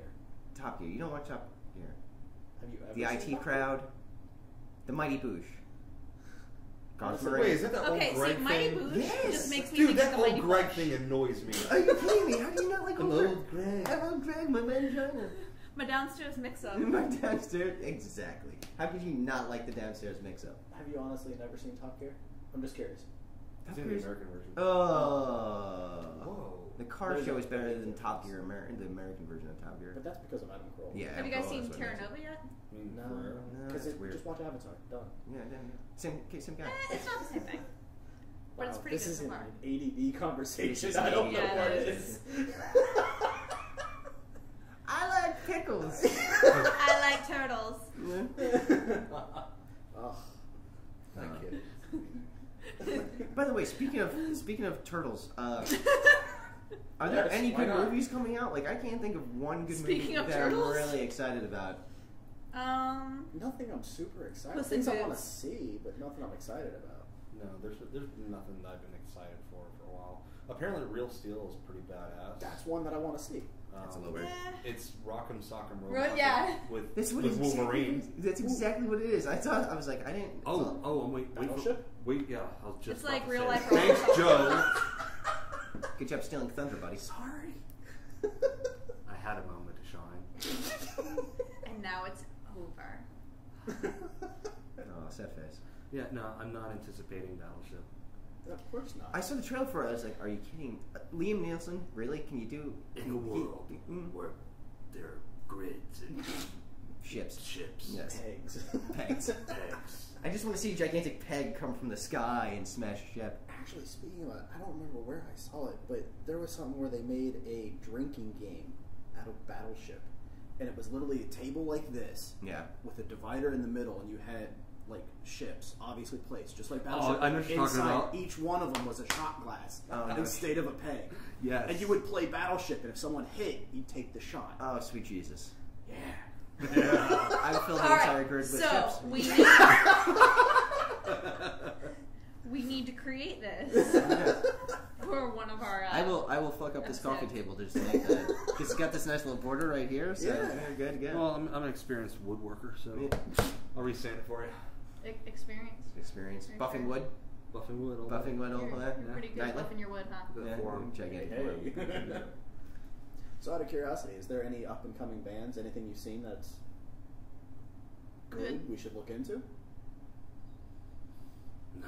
Speaker 1: Top Gear. You don't watch Top Gear.
Speaker 2: Have you ever
Speaker 1: The
Speaker 2: seen
Speaker 1: IT
Speaker 2: Top Gear?
Speaker 1: Crowd. The Mighty Boosh.
Speaker 2: Honestly,
Speaker 3: Wait, is that that
Speaker 4: Okay,
Speaker 3: old Greg
Speaker 4: see, Mighty
Speaker 3: thing?
Speaker 4: Boosh
Speaker 1: Yes!
Speaker 4: just makes me
Speaker 3: Dude,
Speaker 4: think
Speaker 3: that
Speaker 4: of
Speaker 3: old
Speaker 4: Mighty
Speaker 3: Greg
Speaker 4: Boosh.
Speaker 3: thing annoys me.
Speaker 1: Are you kidding me? How do you not like
Speaker 3: Hello,
Speaker 1: old
Speaker 3: Greg.
Speaker 1: Hello, Greg, my mangina.
Speaker 4: My downstairs mix-up.
Speaker 1: My downstairs, exactly. How could you not like the downstairs mix-up?
Speaker 2: Have you honestly never seen Top Gear? I'm just curious.
Speaker 5: I've seen the American version.
Speaker 1: Oh.
Speaker 3: Whoa.
Speaker 1: The car
Speaker 2: There's
Speaker 1: show
Speaker 2: a
Speaker 1: is better
Speaker 2: big
Speaker 1: than Top Gear,
Speaker 2: difference.
Speaker 1: the American version of Top Gear.
Speaker 2: But that's because of Adam Carolla.
Speaker 1: Yeah.
Speaker 4: Have you guys seen
Speaker 1: That's what it
Speaker 4: Terra
Speaker 1: is.
Speaker 4: Nova yet?
Speaker 5: I mean,
Speaker 2: No,
Speaker 5: for real.
Speaker 1: No,
Speaker 2: because
Speaker 1: that's weird.
Speaker 2: just watch Avatar. Done.
Speaker 1: Yeah, same guy.
Speaker 4: It's not the same thing. But it's pretty
Speaker 2: this
Speaker 4: good
Speaker 2: is
Speaker 4: so
Speaker 2: an
Speaker 4: far.
Speaker 2: ADD conversation.
Speaker 1: This is
Speaker 2: I don't know
Speaker 4: ADD.
Speaker 2: what it
Speaker 4: Yeah,
Speaker 2: is.
Speaker 1: I like pickles.
Speaker 4: I like turtles.
Speaker 2: Oh,
Speaker 3: That kid.
Speaker 1: By the way, speaking of turtles, are there
Speaker 2: Yes,
Speaker 1: any
Speaker 2: why
Speaker 1: good
Speaker 2: not?
Speaker 1: movies coming out? Like I can't think of one good
Speaker 4: Speaking
Speaker 1: movie
Speaker 4: of
Speaker 1: that
Speaker 4: turtles?
Speaker 1: I'm really excited about.
Speaker 2: nothing I'm super excited.
Speaker 4: Puss in
Speaker 2: Things I want to
Speaker 4: Boots.
Speaker 2: see, but nothing I'm excited about.
Speaker 5: No, there's nothing that I've been excited for a while. Apparently, Real Steel is pretty badass.
Speaker 2: That's one that I want to see.
Speaker 1: That's a little weird.
Speaker 5: It's Rock'em Sock'em
Speaker 4: Ro-
Speaker 5: Robot
Speaker 4: yeah.
Speaker 5: with
Speaker 1: That's what
Speaker 5: with
Speaker 1: it's
Speaker 5: Wolverine.
Speaker 1: Exactly, that's exactly what it is. I thought I was like I didn't.
Speaker 5: Oh, wait,
Speaker 2: Battleship?
Speaker 5: yeah, I was just
Speaker 4: It's
Speaker 5: about
Speaker 4: like
Speaker 5: to
Speaker 4: real
Speaker 5: say
Speaker 4: life
Speaker 5: that. Thanks,
Speaker 4: roller
Speaker 5: Joe.
Speaker 1: Good job stealing thunder, buddy.
Speaker 2: Sorry.
Speaker 5: I had a moment to shine.
Speaker 4: And now it's over.
Speaker 1: Oh, sad face.
Speaker 5: Yeah, no, I'm not anticipating Battleship.
Speaker 2: Of course not.
Speaker 1: I saw the trailer for it. I was like, "Are you kidding?" Liam Neeson, really? Can you do
Speaker 5: Where there are grids and
Speaker 1: ships?
Speaker 5: ships,
Speaker 1: Yes,
Speaker 2: Eggs.
Speaker 1: pegs.
Speaker 5: pegs.
Speaker 1: I just want to see a gigantic peg come from the sky and smash a ship.
Speaker 2: Actually, speaking of it, I don't remember where I saw it, but there was something where they made a drinking game out of Battleship. And it was literally a table like this
Speaker 1: Yeah.
Speaker 2: with a divider in the middle, and you had like ships obviously placed, just like
Speaker 5: Oh,
Speaker 2: Battleship.
Speaker 5: I know what you're talking
Speaker 2: Inside
Speaker 5: about.
Speaker 2: each one of them was a shot glass
Speaker 1: Oh, no.
Speaker 2: instead of a peg.
Speaker 5: Yes.
Speaker 2: And you would play Battleship, and if someone hit, you'd take the shot.
Speaker 1: Oh, sweet Jesus!
Speaker 2: Yeah.
Speaker 1: I would fill the
Speaker 4: All
Speaker 1: entire
Speaker 4: right,
Speaker 1: grid with
Speaker 4: so
Speaker 1: ships.
Speaker 4: we need to create this for one of our.
Speaker 1: I will fuck up this
Speaker 4: That's
Speaker 1: coffee
Speaker 4: it.
Speaker 1: table just to make that. Because it's got this nice little border right here. So
Speaker 2: Yeah.
Speaker 1: good.
Speaker 5: Well, I'm an experienced woodworker, so
Speaker 1: Yeah.
Speaker 5: I'll resand it for you.
Speaker 4: Experience.
Speaker 1: Experience
Speaker 4: Very
Speaker 1: buffing
Speaker 4: fair.
Speaker 1: wood,
Speaker 5: Buffing wood. all
Speaker 1: buffing wood, all
Speaker 4: You're,
Speaker 1: that.
Speaker 4: you're pretty good
Speaker 1: Nightly?
Speaker 4: buffing your wood, huh?
Speaker 5: The
Speaker 1: Yeah,
Speaker 5: forum.
Speaker 1: gigantic
Speaker 2: Hey.
Speaker 1: forum.
Speaker 2: So, out of curiosity, is there any up and coming bands? Anything you've seen that's good?
Speaker 4: Good.
Speaker 2: We should look into?
Speaker 5: No.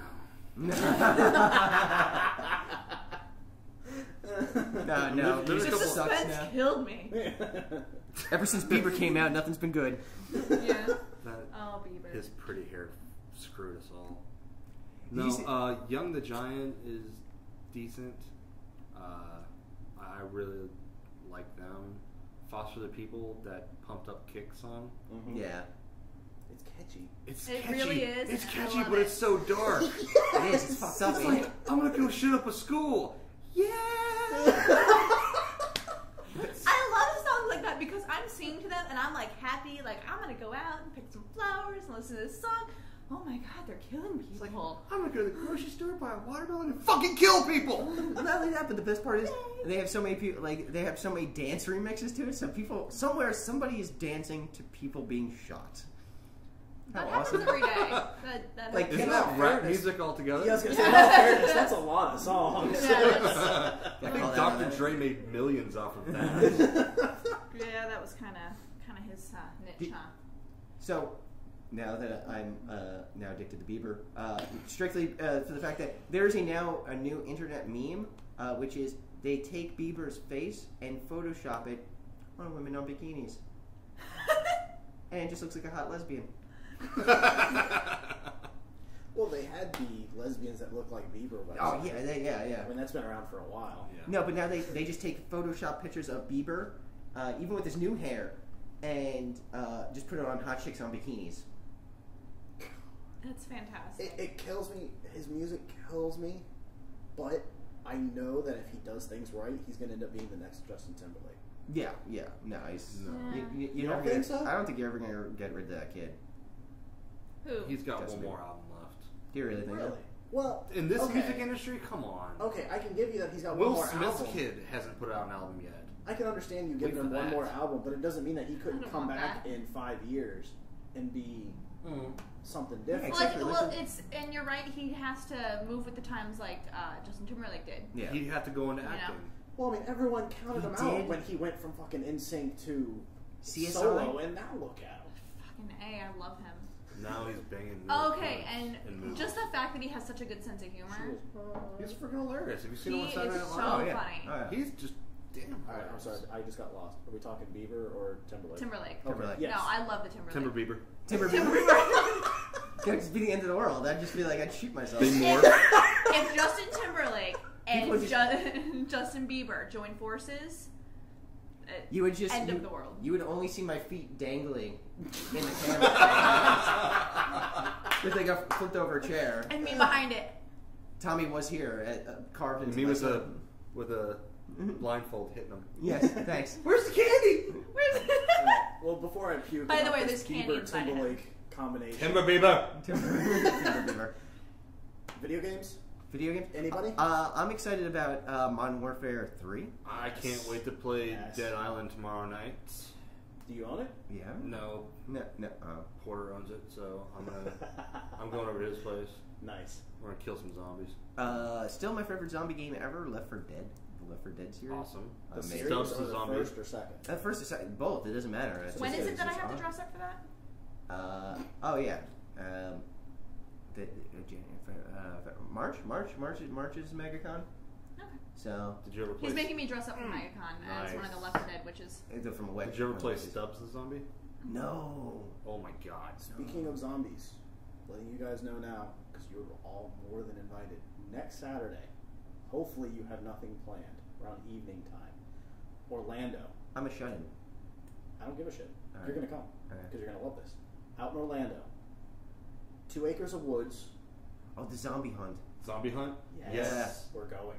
Speaker 1: No,
Speaker 5: There's
Speaker 1: music
Speaker 5: a
Speaker 4: The
Speaker 5: couple-
Speaker 1: sucks
Speaker 4: suspense
Speaker 1: now.
Speaker 4: killed me.
Speaker 1: Ever since Bieber came out, nothing's been good.
Speaker 4: Yeah.
Speaker 5: That
Speaker 4: Oh, Bieber.
Speaker 5: his pretty hair screwed us all.
Speaker 1: Did you
Speaker 5: No,
Speaker 1: see-
Speaker 5: Young the Giant is decent. I really like them. Foster the People, that pumped up kick song.
Speaker 2: Mhm.
Speaker 1: Yeah,
Speaker 2: It's catchy.
Speaker 5: It's
Speaker 4: It
Speaker 5: catchy.
Speaker 4: really is.
Speaker 5: It's
Speaker 4: I
Speaker 5: catchy,
Speaker 4: love
Speaker 5: but
Speaker 4: it.
Speaker 5: it's so dark.
Speaker 1: it is. It's fucked up.
Speaker 5: It's
Speaker 1: ain't
Speaker 5: like,
Speaker 1: it?
Speaker 5: I'm gonna go shoot up a school. Yeah.
Speaker 4: I love songs like that because I'm singing to them and I'm like happy, like I'm gonna go out and pick some flowers and listen to this song. Oh my god, they're killing
Speaker 5: It's like,
Speaker 4: people.
Speaker 5: I'm gonna go to the grocery store, buy a watermelon, and fucking kill people.
Speaker 1: Not only that, but the best part is they have so many people. Like they have so many dance remixes to it. So people somewhere, somebody is dancing to people being shot. How
Speaker 4: That happens
Speaker 1: awesome!
Speaker 4: every day. That
Speaker 1: Like,
Speaker 4: happens.
Speaker 5: Isn't
Speaker 1: in
Speaker 5: that
Speaker 1: all
Speaker 5: rap
Speaker 2: fairness-
Speaker 5: music altogether?
Speaker 2: Yeah, I was gonna say, in all fairness, that's a lot of songs.
Speaker 4: Yeah, that's-
Speaker 5: I
Speaker 1: Yeah,
Speaker 5: think
Speaker 1: call that
Speaker 5: Dr.
Speaker 1: out.
Speaker 5: Dre made millions off of that.
Speaker 4: yeah, that was kind of his niche,
Speaker 1: Did-
Speaker 4: huh?
Speaker 1: So now that I'm now addicted to Bieber, strictly for the fact that there's now a new internet meme, which is they take Bieber's face and Photoshop it on women on bikinis, and it just looks like a hot lesbian.
Speaker 2: Well, they had the lesbians that look like Bieber.
Speaker 1: Oh yeah, yeah.
Speaker 2: I mean, that's been around for a while.
Speaker 5: Yeah.
Speaker 1: No, but now they just take Photoshop pictures of Bieber, even with his new hair, and just put it on hot chicks on bikinis.
Speaker 4: That's fantastic.
Speaker 2: It kills me. His music kills me, but I know that if he does things right, he's going to end up being the next Justin Timberlake.
Speaker 1: Yeah. No, he's
Speaker 4: No.
Speaker 1: you
Speaker 2: don't
Speaker 1: never
Speaker 2: think
Speaker 1: gonna-
Speaker 2: so?
Speaker 1: I don't think you're ever gonna get rid of that kid.
Speaker 4: Who?
Speaker 5: He's got
Speaker 1: Justin
Speaker 5: one more
Speaker 1: Bieber.
Speaker 5: album left.
Speaker 1: Do you really think
Speaker 2: Really?
Speaker 1: that?
Speaker 2: Well,
Speaker 3: In this
Speaker 2: okay.
Speaker 3: music industry, come on.
Speaker 2: Okay, I can give you that he's got
Speaker 3: Will
Speaker 2: one more
Speaker 3: Smith's
Speaker 2: album.
Speaker 3: kid hasn't put out an album yet.
Speaker 2: I can understand you
Speaker 3: Wait
Speaker 2: giving him
Speaker 3: for
Speaker 2: one
Speaker 3: that.
Speaker 2: more album, but it doesn't mean that he couldn't
Speaker 4: don't
Speaker 2: come
Speaker 4: want
Speaker 2: back
Speaker 4: that.
Speaker 2: in 5 years and be something
Speaker 1: Yeah,
Speaker 2: different.
Speaker 1: exactly.
Speaker 4: Well, it's and you're right. He has to move with the times, like Justin Timberlake did.
Speaker 1: Yeah.
Speaker 3: He'd have to go into
Speaker 4: You know.
Speaker 3: acting.
Speaker 2: Well, I mean, everyone counted
Speaker 1: He
Speaker 2: him out
Speaker 1: did.
Speaker 2: when he went from fucking NSYNC to
Speaker 1: CSI?
Speaker 2: solo, and now look at him.
Speaker 4: Fucking A, I love him.
Speaker 3: Now he's banging.
Speaker 4: Okay,
Speaker 3: in
Speaker 4: and
Speaker 3: movies.
Speaker 4: just the fact that he has such a good sense of humor.
Speaker 3: He's freaking hilarious. Have you seen
Speaker 4: He
Speaker 3: him on Saturday
Speaker 4: is
Speaker 3: Night
Speaker 4: so
Speaker 3: Live?
Speaker 1: Oh, yeah.
Speaker 4: funny.
Speaker 1: Oh, yeah.
Speaker 3: He's just damn
Speaker 2: All right, I'm sorry, I just got lost. Are we talking Bieber or Timberlake?
Speaker 4: Timberlake.
Speaker 2: Okay,
Speaker 1: Timberlake.
Speaker 2: yes.
Speaker 4: No, I love the Timberlake.
Speaker 3: Timber Bieber.
Speaker 1: Timber
Speaker 4: Timber
Speaker 1: Bieber.
Speaker 4: Bieber.
Speaker 1: Could just be the end of the world. I'd just feel like I'd shoot myself.
Speaker 3: Big more.
Speaker 4: If Justin Timberlake and
Speaker 1: People just-
Speaker 4: Justin Bieber join forces,
Speaker 1: You would just
Speaker 4: end
Speaker 1: you,
Speaker 4: of the world.
Speaker 1: You would only see my feet dangling in the camera. If they got flipped over a chair.
Speaker 4: And me behind it.
Speaker 1: Tommy was here, carved into
Speaker 3: Me
Speaker 1: my
Speaker 3: with a
Speaker 1: son.
Speaker 3: blindfold hitting him.
Speaker 1: Yes, thanks. Where's the candy?
Speaker 4: Where's
Speaker 2: Well, before I puke
Speaker 4: By the
Speaker 2: about
Speaker 4: way,
Speaker 2: this
Speaker 4: there's candy
Speaker 2: Bieber
Speaker 4: inside of him.
Speaker 2: Timberlake combination.
Speaker 3: Timber Bieber.
Speaker 1: Timber Bieber.
Speaker 2: Video games?
Speaker 1: Video games?
Speaker 2: Anybody?
Speaker 1: I'm excited about Modern Warfare 3.
Speaker 3: I can't wait to play
Speaker 2: Yes.
Speaker 3: Dead Island tomorrow night.
Speaker 2: Do you own it?
Speaker 1: Yeah.
Speaker 3: No,
Speaker 1: No.
Speaker 3: Porter owns it, so I'm going over to his place.
Speaker 2: Nice.
Speaker 3: We're gonna kill some zombies.
Speaker 1: Still my favorite zombie game ever, Left 4 Dead. The Left 4 Dead series.
Speaker 3: Awesome.
Speaker 2: The
Speaker 1: Amazing.
Speaker 2: series
Speaker 3: Stubbs
Speaker 2: or
Speaker 3: the
Speaker 2: the
Speaker 3: zombie.
Speaker 2: first or second?
Speaker 1: At first or second, both. It doesn't matter. It's
Speaker 4: When
Speaker 1: just-
Speaker 4: is it
Speaker 1: it's
Speaker 4: that I
Speaker 1: just
Speaker 4: have to
Speaker 1: on.
Speaker 4: dress up for that?
Speaker 1: Oh yeah. March is MegaCon.
Speaker 4: Okay.
Speaker 1: So
Speaker 3: Did you ever play?
Speaker 4: He's making me dress up for MegaCon as one of the
Speaker 3: Nice.
Speaker 4: Left 4 Dead witches.
Speaker 1: either from a web.
Speaker 3: Did you ever play Stubbs the zombie?
Speaker 1: No.
Speaker 3: Oh my god.
Speaker 2: Speaking of zombies, letting you guys know now, because you're all more than invited. Next Saturday, hopefully you have nothing planned around evening time. Orlando.
Speaker 1: I'm a shut-in.
Speaker 2: I don't give a shit.
Speaker 1: All
Speaker 2: You're
Speaker 1: right.
Speaker 2: going to come
Speaker 1: All right.
Speaker 2: because you're going to love this. Out in Orlando, 2 acres of woods.
Speaker 1: Oh, the zombie hunt.
Speaker 3: Zombie hunt?
Speaker 2: Yes. We're going.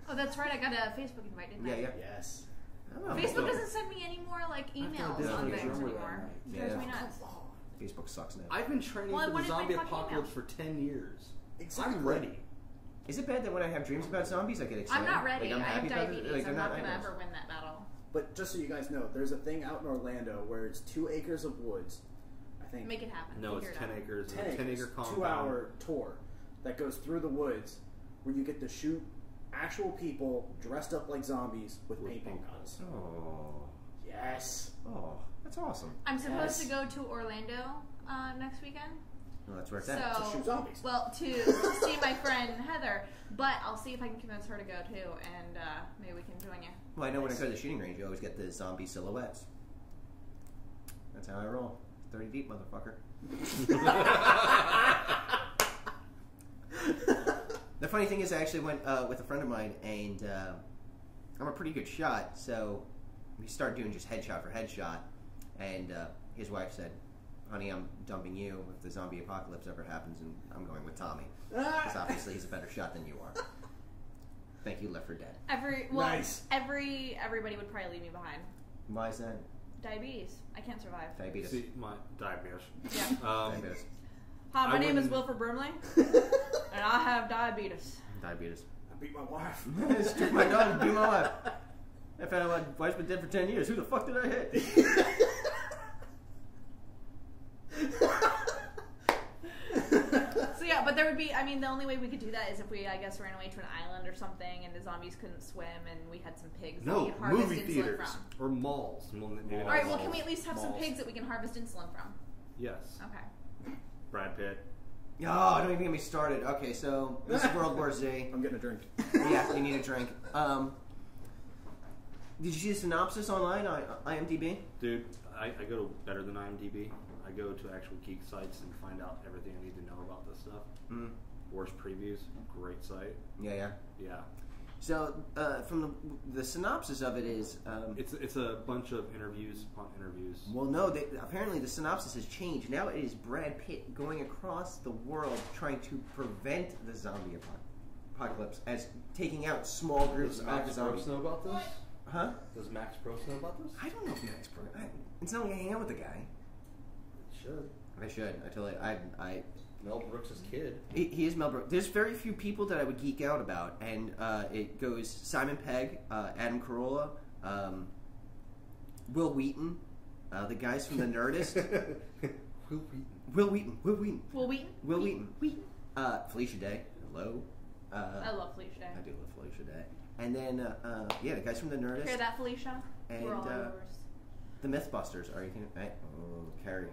Speaker 4: Oh, that's right. I got a Facebook invite, didn't
Speaker 1: Yeah,
Speaker 4: I?
Speaker 1: yeah.
Speaker 2: Yes.
Speaker 1: I don't know.
Speaker 4: Facebook doesn't send me any more like emails
Speaker 1: do it
Speaker 4: on
Speaker 1: on
Speaker 4: things
Speaker 3: camera that
Speaker 4: anymore.
Speaker 3: night.
Speaker 4: It drives
Speaker 1: Yeah.
Speaker 4: me nuts.
Speaker 2: Come on.
Speaker 1: Facebook sucks now.
Speaker 3: I've been training
Speaker 4: Well,
Speaker 3: for
Speaker 4: what
Speaker 3: the
Speaker 4: is my
Speaker 3: zombie
Speaker 4: fucking
Speaker 3: apocalypse
Speaker 4: email?
Speaker 3: for 10 years.
Speaker 2: Exactly.
Speaker 3: I'm ready.
Speaker 1: Is it bad that when I have dreams about zombies, I get excited?
Speaker 4: I'm not ready.
Speaker 1: Like, I'm
Speaker 4: I have
Speaker 1: happy about it?
Speaker 4: diabetes.
Speaker 1: Like,
Speaker 4: I'm
Speaker 1: they're
Speaker 4: not going to
Speaker 1: nightmares.
Speaker 4: ever win that battle.
Speaker 2: But just so you guys know, there's a thing out in Orlando where it's 2 acres of woods. I think
Speaker 4: Make it happen.
Speaker 3: No,
Speaker 4: Figure
Speaker 3: it's
Speaker 4: it
Speaker 3: 10
Speaker 4: out.
Speaker 3: acres.
Speaker 2: 10
Speaker 3: a 10
Speaker 2: acres,
Speaker 3: acre compound.
Speaker 2: 2-hour tour that goes through the woods where you get to shoot actual people dressed up like zombies with
Speaker 3: With
Speaker 2: paintball
Speaker 3: paintballs.
Speaker 2: guns.
Speaker 1: Oh.
Speaker 2: Yes.
Speaker 1: Oh, that's awesome.
Speaker 4: I'm supposed
Speaker 2: Yes.
Speaker 4: to go to Orlando next weekend.
Speaker 1: Well, that's where it's
Speaker 4: So,
Speaker 1: at.
Speaker 2: To shoot zombies.
Speaker 4: well, to see my friend Heather, but I'll see if I can convince her to go too, and maybe we can join you.
Speaker 1: Well, I know when I go to the shooting range, you always get the zombie silhouettes. That's how I roll. 30 deep, motherfucker. The funny thing is, I actually went with a friend of mine, and I'm a pretty good shot, so we started doing just headshot for headshot, and his wife said, honey, I'm dumping you if the zombie apocalypse ever happens, and I'm going with Tommy. Because obviously he's a better shot than you are. Thank you, Left 4 Dead.
Speaker 2: Nice.
Speaker 4: Everybody would probably leave me behind.
Speaker 1: Why is that?
Speaker 4: Diabetes. I can't survive.
Speaker 1: Diabetes.
Speaker 3: See, my diabetes.
Speaker 4: Yeah.
Speaker 1: Diabetes.
Speaker 4: Hi, my
Speaker 3: I
Speaker 4: name is
Speaker 3: wouldn't-
Speaker 4: Wilford Brimley, and I have diabetes.
Speaker 1: Diabetes.
Speaker 2: I beat my wife.
Speaker 1: Just took my dog and beat my wife. I found out my wife's been dead for 10 years. Who the fuck did I hit?
Speaker 4: So yeah, but there would be, I mean, the only way we could do that is if we, I guess, ran away to an island or something and the zombies couldn't swim and we had some pigs that we
Speaker 3: No,
Speaker 4: could harvest
Speaker 3: movie
Speaker 4: insulin
Speaker 3: theaters
Speaker 4: from.
Speaker 3: or malls. Well, maybe not
Speaker 4: Alright, well,
Speaker 3: malls.
Speaker 4: can we at least have some
Speaker 3: Malls.
Speaker 4: pigs that we can harvest insulin from?
Speaker 3: Yes.
Speaker 4: Okay.
Speaker 3: Brad Pitt.
Speaker 1: Oh, don't even get me started. Okay, so this is World War Z.
Speaker 2: I'm getting a drink.
Speaker 1: Yeah, you need a drink. Did you see the synopsis online on IMDb?
Speaker 3: Dude, I go to better than IMDb. I go to actual geek sites and find out everything I need to know about this stuff.
Speaker 1: Mm.
Speaker 3: Worst previews, great site.
Speaker 1: Yeah.
Speaker 3: Yeah.
Speaker 1: So, from the synopsis of it is...
Speaker 3: It's a bunch of interviews upon interviews.
Speaker 1: well, no, apparently the synopsis has changed. Now it is Brad Pitt going across the world trying to prevent the zombie apocalypse as taking out small groups
Speaker 3: Does
Speaker 1: of
Speaker 3: Max
Speaker 1: the zombies.
Speaker 3: Brooks know about this?
Speaker 1: Huh?
Speaker 3: Does Max Brooks know about this?
Speaker 1: I don't know if Max Brooks... It's not like I hang out with the guy.
Speaker 3: It should.
Speaker 1: I should. I totally...
Speaker 5: Mel Brooks' kid.
Speaker 1: He is Mel Brooks. There's very few people that I would geek out about, and it goes Simon Pegg, Adam Carolla, Will Wheaton, the guys from The Nerdist. Will Wheaton. Felicia Day. Hello.
Speaker 4: I love Felicia Day.
Speaker 1: I do love Felicia Day. And then, the guys from The Nerdist.
Speaker 4: Hear that, Felicia?
Speaker 1: And
Speaker 4: We're all yours.
Speaker 1: the Mythbusters. Are you going to... Carrie.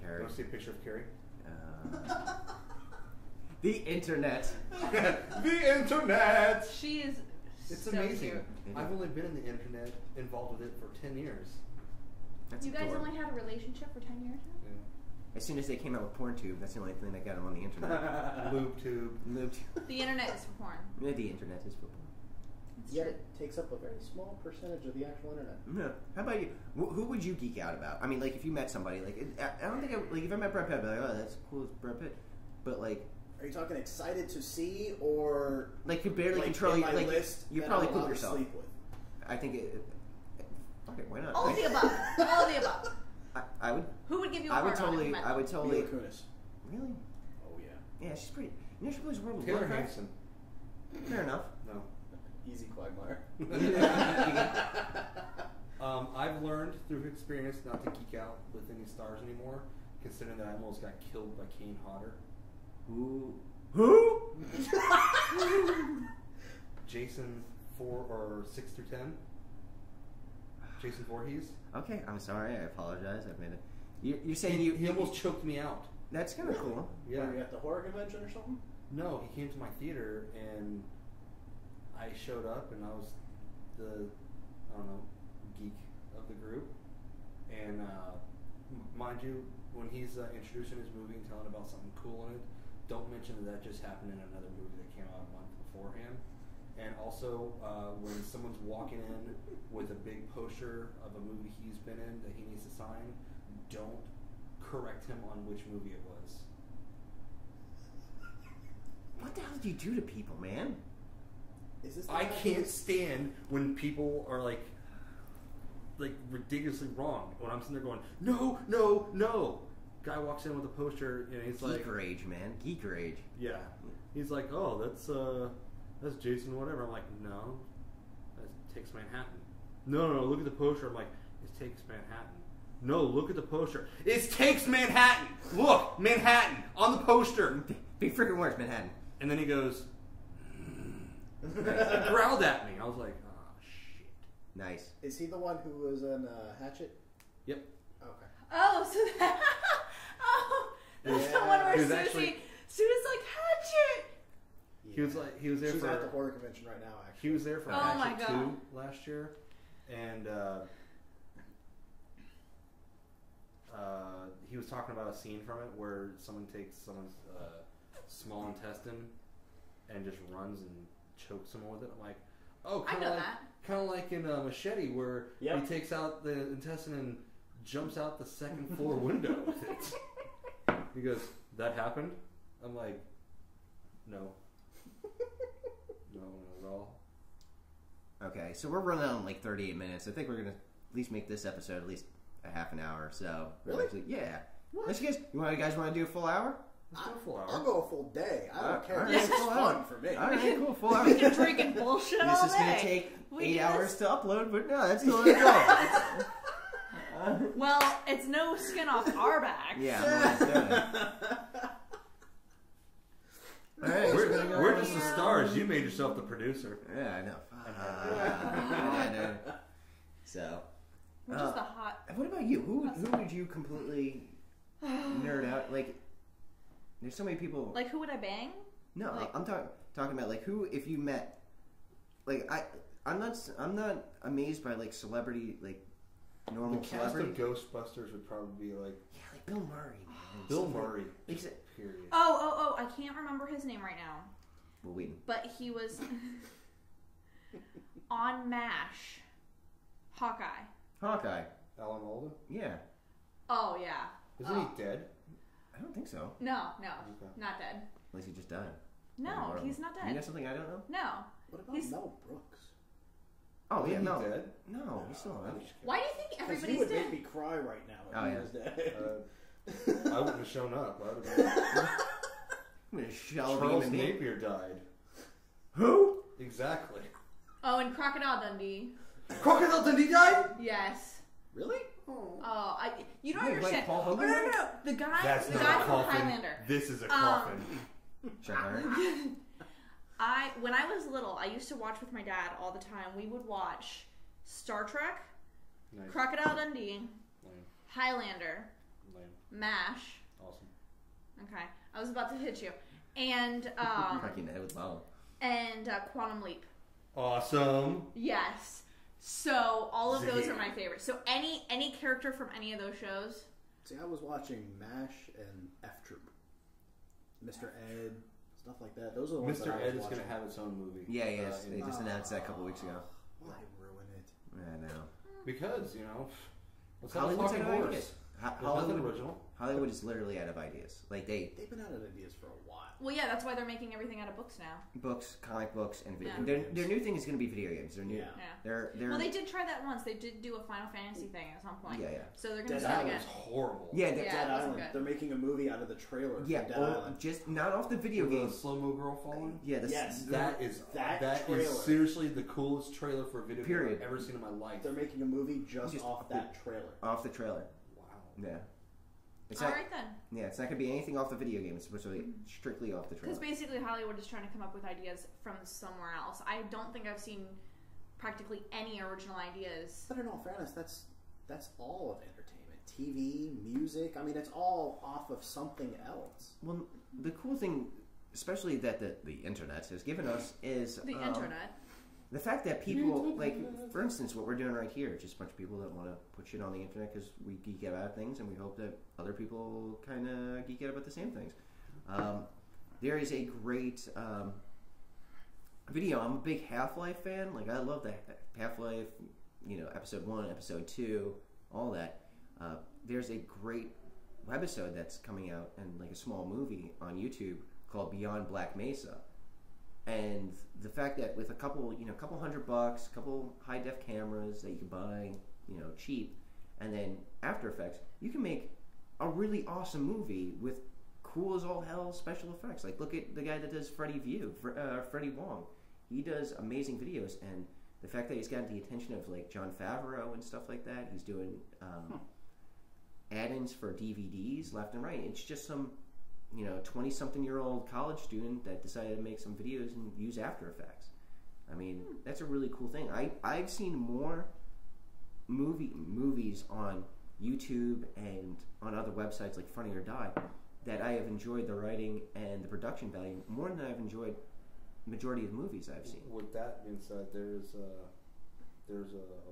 Speaker 5: You want to see a picture of Carrie?
Speaker 1: The internet.
Speaker 5: The internet!
Speaker 4: She is
Speaker 5: It's
Speaker 4: so
Speaker 5: amazing.
Speaker 4: cute.
Speaker 5: I've only been in the internet, involved with it for 10 years.
Speaker 1: That's
Speaker 4: You guys
Speaker 1: adorable.
Speaker 4: only had a relationship for 10 years now?
Speaker 5: Yeah.
Speaker 1: As soon as they came out with PornTube, that's the only thing that got them on the internet.
Speaker 5: LubeTube.
Speaker 4: The internet is for porn.
Speaker 1: Yeah, the internet is for porn.
Speaker 4: It's
Speaker 2: Yet
Speaker 4: true.
Speaker 2: it takes up a very small percentage of the actual internet.
Speaker 1: Yeah. How about you? Who would you geek out about? I mean, like, if you met somebody, like, I don't think, if I met Brad Pitt, I'd be like, oh, that's cool as Brad Pitt. But, like...
Speaker 2: Are you talking excited to see, or...
Speaker 1: Like, could barely
Speaker 2: like,
Speaker 1: control
Speaker 2: in
Speaker 1: you.
Speaker 2: my
Speaker 1: Like,
Speaker 2: list
Speaker 1: you
Speaker 2: that
Speaker 1: probably
Speaker 2: I'm
Speaker 1: poop
Speaker 2: allowed to
Speaker 1: yourself.
Speaker 2: sleep with?
Speaker 1: I think fuck it, why not?
Speaker 4: All of the above. All of the above.
Speaker 1: I would...
Speaker 4: Who would give you a
Speaker 1: I would
Speaker 4: hard on if
Speaker 1: totally...
Speaker 4: you met
Speaker 1: I would
Speaker 4: them?
Speaker 1: totally...
Speaker 2: Mila Kunis.
Speaker 1: Really?
Speaker 2: Oh, yeah.
Speaker 1: Yeah, she's pretty... You know, she plays World of
Speaker 5: Taylor
Speaker 1: Warcraft?
Speaker 5: Hanson.
Speaker 1: Fair enough.
Speaker 5: No.
Speaker 2: Easy Quagmire.
Speaker 5: I've learned through experience not to geek out with any stars anymore, considering that I almost got killed by Kane Hodder.
Speaker 1: Who?
Speaker 5: Jason 4 or 6 through 10. Jason Voorhees.
Speaker 1: Okay, I'm sorry. I apologize. I've made it. You're saying
Speaker 5: He almost choked me out.
Speaker 1: That's kind of cool.
Speaker 5: Yeah.
Speaker 2: Were you at the horror convention or something?
Speaker 5: No, he came to my theater and I showed up and I was the, I don't know, geek of the group. And mind you, when he's introducing his movie and telling about something cool in it, don't mention that just happened in another movie that came out a month beforehand. And also, when someone's walking in with a big poster of a movie he's been in that he needs to sign, don't correct him on which movie it was.
Speaker 1: What the hell do you do to people, man?
Speaker 2: Is this?
Speaker 5: I can't stand when people are like ridiculously wrong. When I'm sitting there going, no, no, no. Guy walks in with a poster and he's like,
Speaker 1: Geek rage, man. Geek rage.
Speaker 5: yeah. He's like, oh, that's Jason whatever. I'm like, no, that takes Manhattan. No, look at the poster. I'm like, it takes Manhattan. No, look at the poster. It takes Manhattan. Look, Manhattan on the poster.
Speaker 1: Big freaking words, Manhattan.
Speaker 5: And then he goes, he growled at me. I was like, oh shit.
Speaker 1: Nice.
Speaker 2: Is he the one who was in Hatchet?
Speaker 5: Yep.
Speaker 2: Okay.
Speaker 4: Oh, so that... oh, that's the
Speaker 2: Yeah.
Speaker 4: one where
Speaker 5: He was
Speaker 4: Sue's like, Hatchet!
Speaker 5: He was there
Speaker 2: She's
Speaker 5: for
Speaker 2: at the horror convention right now. Actually,
Speaker 5: he was there for
Speaker 4: Oh my
Speaker 5: Hatchet
Speaker 4: God.
Speaker 5: 2 last year, and he was talking about a scene from it where someone takes someone's small intestine and just runs and chokes someone with it. I'm like, oh,
Speaker 4: I know that.
Speaker 5: kind of like in Machete where
Speaker 2: Yep.
Speaker 5: he takes out the intestine and jumps out the second floor window with it. He goes, that happened? I'm like, no. No, not at all.
Speaker 1: Okay, so we're running on like 38 minutes. I think we're gonna at least make this episode at least a half an hour. So
Speaker 2: Really?
Speaker 1: Actually, yeah. Unless you guys want to do a full hour?
Speaker 5: Let's go a full hour.
Speaker 2: I'll go a full day. I don't care.
Speaker 1: Alright,
Speaker 2: This is
Speaker 1: full
Speaker 2: fun
Speaker 1: hour.
Speaker 2: for me.
Speaker 1: All right, cool. Full hour.
Speaker 4: We can drink and bullshit
Speaker 1: This
Speaker 4: all
Speaker 1: is
Speaker 4: day.
Speaker 1: gonna take
Speaker 4: We
Speaker 1: 8
Speaker 4: do
Speaker 1: hours
Speaker 4: this-
Speaker 1: to upload, but no, that's still gonna go.
Speaker 4: Well, it's no skin off our back.
Speaker 1: Yeah, I'm gonna do it. All right,
Speaker 5: We're just the stars. You made yourself the producer.
Speaker 1: Yeah, I know. I know. So,
Speaker 4: We're just the hot.
Speaker 1: what about you? Who would you completely nerd out? Like, there's so many people.
Speaker 4: Like, who would I bang?
Speaker 1: No,
Speaker 4: like-
Speaker 1: I'm talking about like who if you met. Like I'm not amazed by like celebrity like normal
Speaker 5: The cast
Speaker 1: celebrity.
Speaker 5: of Ghostbusters would probably be like
Speaker 1: Yeah, like Bill Murray, man.
Speaker 5: Bill
Speaker 1: Something-
Speaker 5: Murray.
Speaker 1: Like,
Speaker 5: Period.
Speaker 4: Oh, I can't remember his name right now.
Speaker 1: Well, Whedon.
Speaker 4: But he was on MASH. Hawkeye.
Speaker 1: Hawkeye.
Speaker 5: Alan Alda?
Speaker 1: Yeah,
Speaker 4: Oh, yeah.
Speaker 5: Isn't he dead?
Speaker 1: I don't think so.
Speaker 4: No,
Speaker 5: Okay.
Speaker 4: not dead.
Speaker 1: Unless he just died.
Speaker 4: No,
Speaker 1: Or-
Speaker 4: he's not
Speaker 1: You know
Speaker 4: dead.
Speaker 1: something I don't know?
Speaker 4: No.
Speaker 2: What about
Speaker 4: He's-
Speaker 2: Mel Brooks?
Speaker 1: Oh yeah,
Speaker 5: Isn't he
Speaker 1: no,
Speaker 5: dead?
Speaker 1: No, he's still alive.
Speaker 4: Why do you think
Speaker 2: Because he
Speaker 4: everybody's
Speaker 2: would
Speaker 4: dead?
Speaker 2: make me cry right now if
Speaker 1: Oh,
Speaker 2: he
Speaker 1: yeah.
Speaker 2: was dead.
Speaker 5: I wouldn't have shown up. I would have
Speaker 1: I'm gonna shell
Speaker 5: Charles
Speaker 1: human being.
Speaker 5: Napier died.
Speaker 1: Who?
Speaker 5: Exactly.
Speaker 4: Oh, and Crocodile Dundee.
Speaker 5: Crocodile Dundee died?
Speaker 4: Yes.
Speaker 2: Really?
Speaker 4: Oh, you don't
Speaker 1: Wait, like
Speaker 4: understand.
Speaker 1: Paul
Speaker 4: Oh,
Speaker 1: Hogan?
Speaker 4: no. The guy,
Speaker 5: That's
Speaker 4: the
Speaker 5: not
Speaker 4: guy
Speaker 5: a
Speaker 4: from
Speaker 5: coffin.
Speaker 4: Highlander.
Speaker 5: This is a coffin.
Speaker 4: When I was little, I used to watch with my dad all the time. We would watch Star Trek,
Speaker 5: Nice.
Speaker 4: Crocodile Dundee,
Speaker 5: Lame.
Speaker 4: Highlander,
Speaker 5: Lame.
Speaker 4: MASH.
Speaker 5: Awesome.
Speaker 4: Okay, I was about to hit you. And
Speaker 1: Fucking head with Bob.
Speaker 4: and Quantum Leap.
Speaker 5: Awesome.
Speaker 4: Yes. So all of those
Speaker 5: Ziggy.
Speaker 4: are my favorites. So any character from any of those shows.
Speaker 2: See, I was watching MASH and F Troop, Mr. Ed, stuff like that. Those are the ones that
Speaker 5: Mr.
Speaker 2: I was
Speaker 5: Ed is
Speaker 2: watching.
Speaker 5: going to have its own movie.
Speaker 1: Yeah, yes.
Speaker 5: in-
Speaker 1: They just announced that a couple weeks ago.
Speaker 2: Why ruin it?
Speaker 1: I know.
Speaker 5: Because, let's have a
Speaker 1: Hollywood's
Speaker 5: fucking
Speaker 1: out of
Speaker 5: horse.
Speaker 1: ideas.
Speaker 5: There's nothing
Speaker 1: Hollywood,
Speaker 5: original.
Speaker 1: Hollywood is literally out of ideas. Like
Speaker 2: They've been out of ideas for a while.
Speaker 4: Well, yeah, that's why they're making everything out of books now.
Speaker 1: books, comic books, and video.
Speaker 4: Yeah.
Speaker 1: Their new thing is going to be video games. Their new.
Speaker 2: Yeah.
Speaker 4: Yeah.
Speaker 1: They're.
Speaker 4: Well, they did try that once. They did do a Final Fantasy thing at some point.
Speaker 1: Yeah, yeah.
Speaker 4: So they're going to
Speaker 2: Dead
Speaker 4: do that
Speaker 2: Island
Speaker 4: again.
Speaker 5: It's horrible.
Speaker 1: Yeah,
Speaker 4: Yeah.
Speaker 1: they're,
Speaker 4: it
Speaker 2: Dead
Speaker 4: wasn't
Speaker 2: Island.
Speaker 4: good.
Speaker 2: They're making a movie out of the trailer
Speaker 1: yeah.
Speaker 2: for Dead
Speaker 1: Or
Speaker 2: Island.
Speaker 1: just not off the video
Speaker 5: The
Speaker 1: game.
Speaker 5: slow-mo girl falling?
Speaker 1: Yeah,
Speaker 2: Yes.
Speaker 5: That is
Speaker 2: That
Speaker 5: trailer.
Speaker 2: trailer.
Speaker 5: Seriously the coolest trailer for a video
Speaker 1: Period.
Speaker 5: game I've ever seen in my life.
Speaker 2: They're making a movie just
Speaker 1: Just
Speaker 2: off that trailer.
Speaker 1: Off the trailer.
Speaker 5: Wow.
Speaker 1: Yeah. It's
Speaker 4: All
Speaker 1: not.
Speaker 4: right then.
Speaker 1: Yeah, it's not going to be anything off the video game. It's supposed to be strictly off the
Speaker 4: Because
Speaker 1: trailer.
Speaker 4: basically Hollywood is trying to come up with ideas from somewhere else. I don't think I've seen practically any original ideas.
Speaker 2: But in all fairness, that's all of entertainment. TV, music. I mean, it's all off of something else.
Speaker 1: Well, the cool thing, especially that the internet has given us, is
Speaker 4: The internet.
Speaker 1: the fact that people, like, for instance, what we're doing right here, just a bunch of people that want to put shit on the internet because we geek out about things, and we hope that other people kind of geek out about the same things. There is a great video. I'm a big Half-Life fan. Like, I love that Half-Life, episode 1, episode 2, all that. There's a great webisode that's coming out, and like a small movie on YouTube called Beyond Black Mesa. And the fact that with a couple $100, a couple high def cameras that you can buy, cheap, and then After Effects, you can make a really awesome movie with cool as all hell special effects. Like, look at the guy that does Freddy View, Freddie Wong. He does amazing videos, and the fact that he's gotten the attention of like Jon Favreau and stuff like that. He's doing add-ins for DVDs left and right. It's just some 20-something-year-old college student that decided to make some videos and use After Effects. I mean, that's a really cool thing. I've seen more movies on YouTube and on other websites like Funny or Die that I have enjoyed the writing and the production value more than I've enjoyed the majority of the movies I've seen.
Speaker 5: With that being said, there's a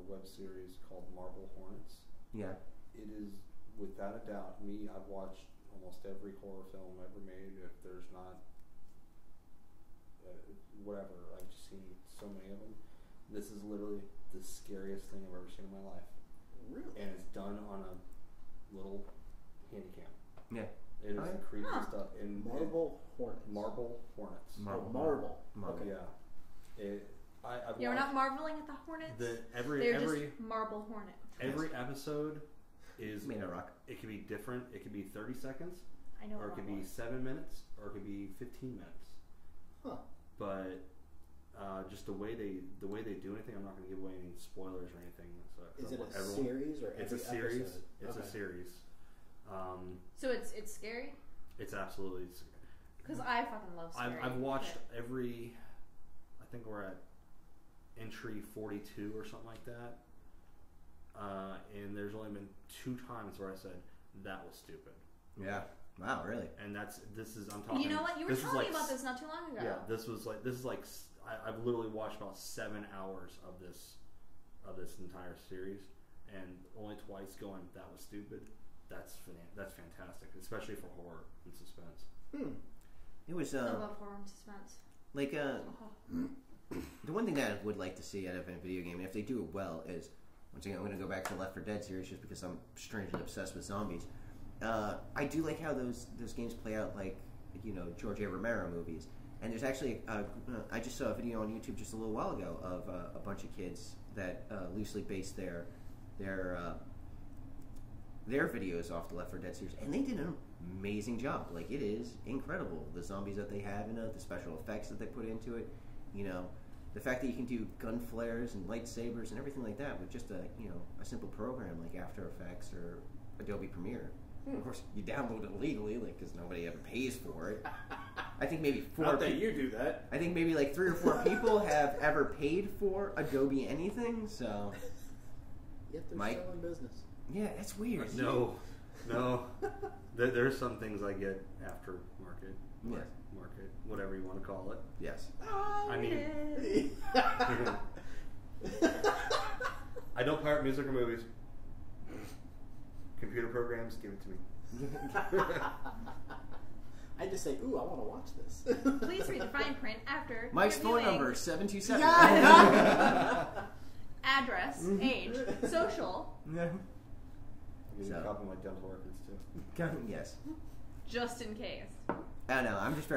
Speaker 5: web series called Marble Hornets.
Speaker 1: Yeah.
Speaker 5: It is, without a doubt, I've watched almost every horror film ever made. If there's not, whatever, I've just seen so many of them. This is literally the scariest thing I've ever seen in my life.
Speaker 2: Really?
Speaker 5: And it's done on a little handycam.
Speaker 1: Yeah.
Speaker 5: It is the creepiest stuff. And
Speaker 2: Marble Hornets.
Speaker 5: Marble Hornets.
Speaker 2: Marble.
Speaker 1: Marble.
Speaker 2: Okay.
Speaker 5: Yeah. I've
Speaker 4: Yeah, we're
Speaker 5: watched
Speaker 4: not marveling at the hornets.
Speaker 5: They're
Speaker 4: just marble hornet.
Speaker 5: every episode is
Speaker 1: Made of rock.
Speaker 5: it could be different. It could be 30 seconds,
Speaker 4: I know.
Speaker 5: or it could be 7 minutes, or it could be 15 minutes.
Speaker 2: Huh.
Speaker 5: But just the way they do anything, I'm not going to give away any spoilers or anything. So,
Speaker 2: Is it a
Speaker 5: everyone-
Speaker 2: series or
Speaker 5: It's a
Speaker 2: every
Speaker 5: series.
Speaker 2: episode?
Speaker 5: It's
Speaker 2: Okay.
Speaker 5: a series.
Speaker 4: So it's scary
Speaker 5: It's absolutely.
Speaker 4: because I fucking love scary.
Speaker 5: I've watched
Speaker 4: shit.
Speaker 5: every. I think we're at entry 42 or something like that. And there's only been 2 times where I said that was stupid.
Speaker 1: Yeah. Wow, really?
Speaker 5: And I'm talking.
Speaker 4: You know what? You were
Speaker 5: this is
Speaker 4: telling me
Speaker 5: like
Speaker 4: about this not too long ago.
Speaker 5: Yeah, this is like I've literally watched about 7 hours of this entire series, and only twice going that was stupid. That's fantastic, especially for horror and suspense.
Speaker 1: It was
Speaker 4: I love horror and suspense.
Speaker 1: like the one thing that I would like to see out of a video game, and if they do it well, is once again I'm going to go back to the Left 4 Dead series just because I'm strangely obsessed with zombies. I do like how those games play out like George A. Romero movies. And there's actually I just saw a video on YouTube just a little while ago of a bunch of kids that loosely based their their videos off the Left 4 Dead series, and they did an amazing job. Like, it is incredible, the zombies that they have in it, the special effects that they put into it, you know, the fact that you can do gun flares and lightsabers and everything like that with just a simple program like After Effects or Adobe Premiere. Of course, you download it illegally, like, because nobody ever pays for it. I think maybe
Speaker 2: Not that you do that.
Speaker 1: I think maybe like 3 or 4 people have ever paid for Adobe anything. So,
Speaker 2: Yet they're
Speaker 1: Mike?
Speaker 2: still in business.
Speaker 1: yeah, that's weird.
Speaker 3: No. There's some things I get after market.
Speaker 1: Yes.
Speaker 3: Market, whatever you want to call it.
Speaker 1: Yes.
Speaker 3: I mean, I don't pirate music or movies. Computer programs, give it to me.
Speaker 2: I just say, ooh, I want to watch this.
Speaker 4: Please read the fine print after
Speaker 1: Mike's phone
Speaker 4: reviewing.
Speaker 1: number 727.
Speaker 4: Address, age, social,
Speaker 1: Yeah.
Speaker 3: I'll give you a copy of my dental records too.
Speaker 1: Yes.
Speaker 4: just in case.
Speaker 1: I don't know. I'm just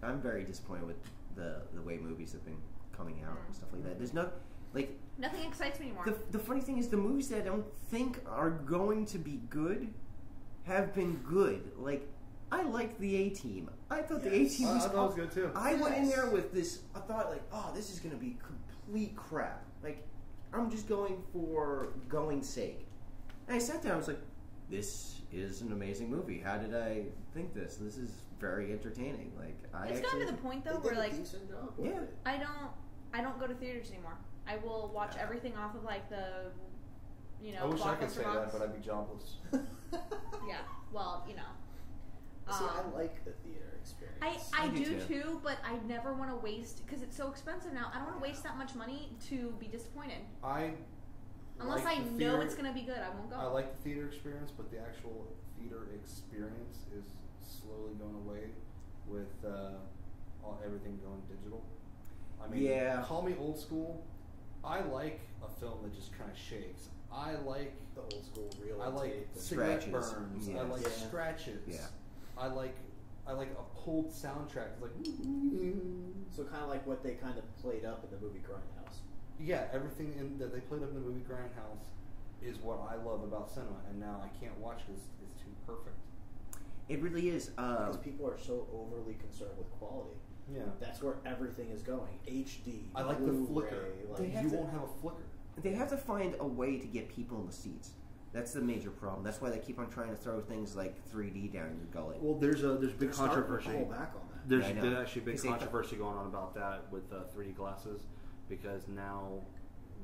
Speaker 1: I'm very disappointed with the way movies have been coming out and stuff like that. There's no, like,
Speaker 4: Nothing excites me anymore.
Speaker 1: the funny thing is the movies that I don't think are going to be good have been good. Like, I liked the A-Team. I thought the A-Team was
Speaker 3: I thought it was good too.
Speaker 1: I went in there with this, I thought like, oh, this is going to be complete crap. Like, I'm just going for going's sake. And I sat there, I was like, this is an amazing movie. How did I think this? This is very entertaining. Like,
Speaker 4: It's gotten to the point though
Speaker 2: They
Speaker 4: where
Speaker 2: did a
Speaker 4: like
Speaker 2: decent job with
Speaker 1: Yeah.
Speaker 2: it.
Speaker 4: I don't go to theaters anymore. I will watch everything off of like the,
Speaker 5: I wish I could
Speaker 4: Blockbuster
Speaker 5: say
Speaker 4: box.
Speaker 5: that, but I'd be jobless.
Speaker 4: Yeah, well, you know.
Speaker 2: See, I like the theater experience.
Speaker 4: I
Speaker 1: I do
Speaker 4: do
Speaker 1: too.
Speaker 4: too, but I never want to waste because it's so expensive now. I don't want to waste that much money to be disappointed. Unless
Speaker 5: like
Speaker 4: I
Speaker 5: the
Speaker 4: know
Speaker 5: theater-
Speaker 4: it's going to be good, I won't go.
Speaker 5: I like the theater experience, but the actual theater experience is slowly going away with everything going digital. I mean,
Speaker 1: Yeah.
Speaker 5: call me old school. I like a film that just kind of shakes. I like
Speaker 2: the old school real
Speaker 5: I like
Speaker 2: tape and
Speaker 5: cigarette
Speaker 1: Scratches.
Speaker 5: burns.
Speaker 1: Yeah.
Speaker 5: I like
Speaker 2: Yeah.
Speaker 5: scratches.
Speaker 1: Yeah.
Speaker 5: I like a pulled soundtrack. It's like
Speaker 2: So kind of like what they kind of played up in the movie Grindhouse.
Speaker 5: yeah, everything that they played up in the movie Grindhouse is what I love about cinema, and now I can't watch it. It's too perfect.
Speaker 1: It really is.
Speaker 2: Because people are so overly concerned with quality.
Speaker 5: Yeah.
Speaker 2: That's where everything is going. HD.
Speaker 5: I like the
Speaker 2: Blu-ray,
Speaker 5: flicker.
Speaker 1: They have
Speaker 5: You
Speaker 1: to-
Speaker 5: won't have a flicker.
Speaker 1: They have to find a way to get people in the seats. That's the major problem. That's why they keep on trying to throw things like 3D down your gullet.
Speaker 3: Well, there's big
Speaker 2: They're starting to
Speaker 3: controversy.
Speaker 2: pull back on that.
Speaker 3: There's
Speaker 1: Yeah, I know.
Speaker 3: been actually big
Speaker 1: 'Cause they-
Speaker 3: controversy going on about that with 3D glasses because now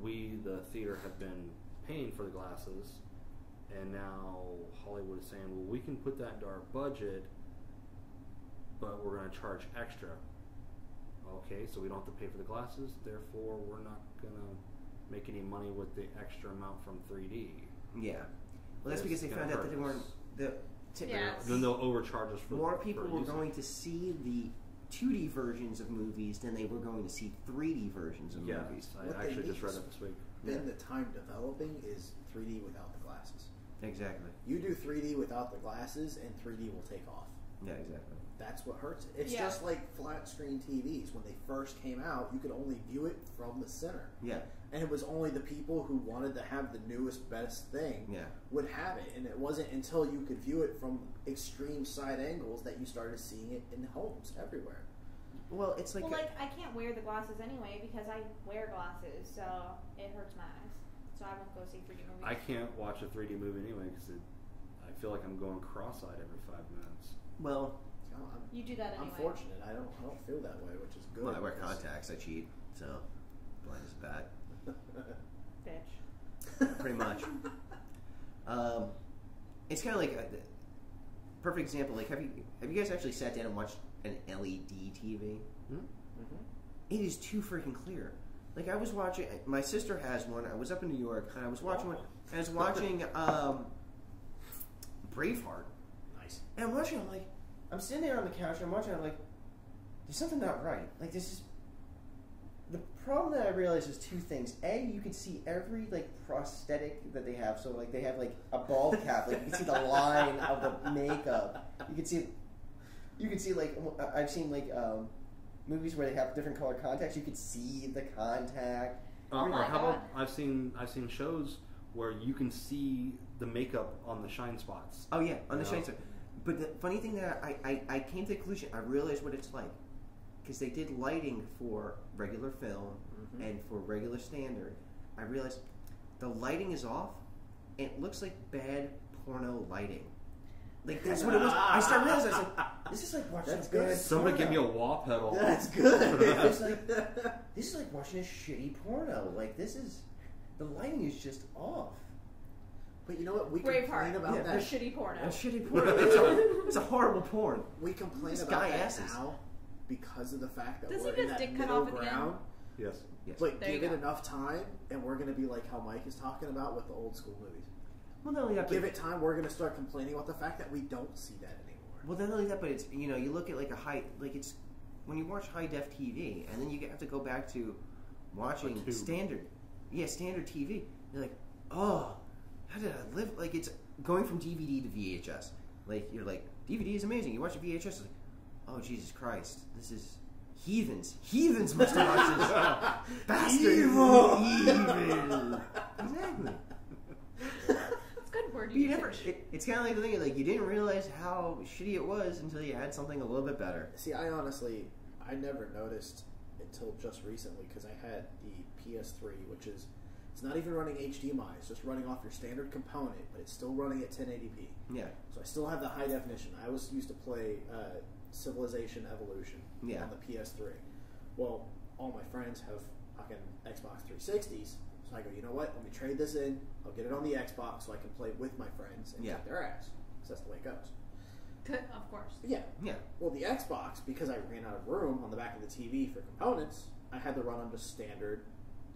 Speaker 3: we, the theater, have been paying for the glasses, and now Hollywood is saying, well, we can put that into our budget, but we're going to charge extra. Okay, so we don't have to pay for the glasses, therefore we're not going to make any money with the extra amount from 3D.
Speaker 1: Yeah. Well, that's because they
Speaker 3: It's
Speaker 1: found
Speaker 3: gonna
Speaker 1: out that they
Speaker 3: hurt
Speaker 1: weren't.
Speaker 3: us.
Speaker 4: Yeah.
Speaker 3: Then they'll overcharge us for
Speaker 1: More people were
Speaker 3: using
Speaker 1: going
Speaker 3: it.
Speaker 1: to see the 2D versions of movies than they were going to see 3D versions of
Speaker 3: Yes,
Speaker 1: movies.
Speaker 2: What
Speaker 3: I
Speaker 2: they
Speaker 3: actually
Speaker 2: need
Speaker 3: just read
Speaker 2: is-
Speaker 3: it this week.
Speaker 2: Then the time developing is 3D without the glasses.
Speaker 1: Exactly.
Speaker 2: You do 3D without the glasses, and 3D will take off.
Speaker 1: Yeah, exactly.
Speaker 2: That's what hurts it. It's
Speaker 4: Yeah.
Speaker 2: just like flat screen TVs. When they first came out, you could only view it from the center.
Speaker 1: Yeah.
Speaker 2: And it was only the people who wanted to have the newest, best thing
Speaker 1: Yeah.
Speaker 2: would have it. And it wasn't until you could view it from extreme side angles that you started seeing it in homes everywhere.
Speaker 1: Well, it's like.
Speaker 4: Well, like I can't wear the glasses anyway because I wear glasses, so it hurts my eyes. So I won't go see 3D movies.
Speaker 3: I can't watch a 3D movie anyway because I feel like I'm going cross-eyed every 5 minutes.
Speaker 1: well,
Speaker 2: So
Speaker 4: You do that
Speaker 2: I'm
Speaker 4: anyway.
Speaker 2: fortunate. I don't feel that way, which is good.
Speaker 1: well, I wear
Speaker 2: because-
Speaker 1: contacts. I cheat. So, blind is bad.
Speaker 4: Bitch.
Speaker 1: Pretty much. It's kind of like a perfect example. Like, have you guys actually sat down and watched an LED TV?
Speaker 2: Mhm.
Speaker 1: It is too freaking clear. Like, I was watching. My sister has one. I was up in New York, and I was watching one. And I was watching Braveheart,
Speaker 2: Nice.
Speaker 1: and I'm watching. I'm like, I'm sitting there on the couch, and I'm watching. I'm like, there's something not right. Like, this is. The problem that I realized is two things. A, you can see every like prosthetic that they have. So like they have like a bald cap. Like you can see the line of the makeup. You can see. You can see like I've seen like movies where they have different color contacts. You could see the contact.
Speaker 4: Oh
Speaker 3: Or
Speaker 4: my
Speaker 3: how
Speaker 4: God.
Speaker 3: about I've seen shows where you can see the makeup on the shine spots.
Speaker 1: Oh yeah, on the
Speaker 3: You
Speaker 1: shine
Speaker 3: know?
Speaker 1: spot. But the funny thing that I came to the conclusion, I realized what it's like. Because they did lighting for regular film and for regular standard. I realized the lighting is off, and it looks like bad porno lighting. Like, that's what it was. I started realizing, I was like, this is like watching
Speaker 2: That's
Speaker 1: a bad
Speaker 2: good.
Speaker 3: Somebody
Speaker 1: porno.
Speaker 3: give me a wah pedal.
Speaker 2: That's good.
Speaker 1: It's like, this is like watching a shitty porno. Like, this is, the lighting is just off.
Speaker 2: But you know what? We
Speaker 4: Braveheart.
Speaker 2: complain about
Speaker 1: Yeah,
Speaker 4: The
Speaker 2: that.
Speaker 4: shitty porno.
Speaker 1: A shitty porno. It's a horrible porn.
Speaker 2: We complain
Speaker 1: This
Speaker 2: about
Speaker 1: guy
Speaker 2: that
Speaker 1: asses.
Speaker 2: now because of the fact that
Speaker 4: Does he
Speaker 2: we're
Speaker 4: get
Speaker 2: in
Speaker 4: his
Speaker 2: that
Speaker 4: dick cut
Speaker 2: middle
Speaker 4: off at the end?
Speaker 2: ground.
Speaker 3: Yes.
Speaker 1: Yes.
Speaker 2: But
Speaker 4: There you
Speaker 2: give it
Speaker 4: go.
Speaker 2: enough time, and we're going to be like how Mike is talking about with the old school movies.
Speaker 1: Well, not only that,
Speaker 2: Give
Speaker 1: but,
Speaker 2: it time, we're going to start complaining about the fact that we don't see that anymore.
Speaker 1: well, not only that, but it's, you know, you look at like a high, like it's, when you watch high def TV, and then you have to go back to watching
Speaker 3: A tube.
Speaker 1: standard TV. You're like, oh, how did I live? Like, it's going from DVD to VHS. Like, you're like, DVD is amazing. You watch a VHS, it's like, oh, Jesus Christ, this is heathens. Heathens must have watched this. Bastard. Evil. Exactly.
Speaker 4: That's good word
Speaker 1: But you
Speaker 4: usage.
Speaker 1: never, it's kind of like the thing, like, you didn't realize how shitty it was until you had something a little bit better.
Speaker 2: See, I never noticed until just recently because I had the PS3, which is, it's not even running HDMI. It's just running off your standard component, but it's still running at 1080p.
Speaker 1: Yeah.
Speaker 2: So I still have the high definition. I was used to play Civilization Evolution
Speaker 1: Yeah.
Speaker 2: on the PS3. Well, all my friends have fucking Xbox 360s, so I go, you know what? Let me trade this in. I'll get it on the Xbox so I can play with my friends and
Speaker 1: Yeah.
Speaker 2: kick their ass. Because that's the way it goes.
Speaker 4: Of course.
Speaker 2: Yeah.
Speaker 1: Yeah.
Speaker 2: Well, the Xbox, because I ran out of room on the back of the TV for components, I had to run on just standard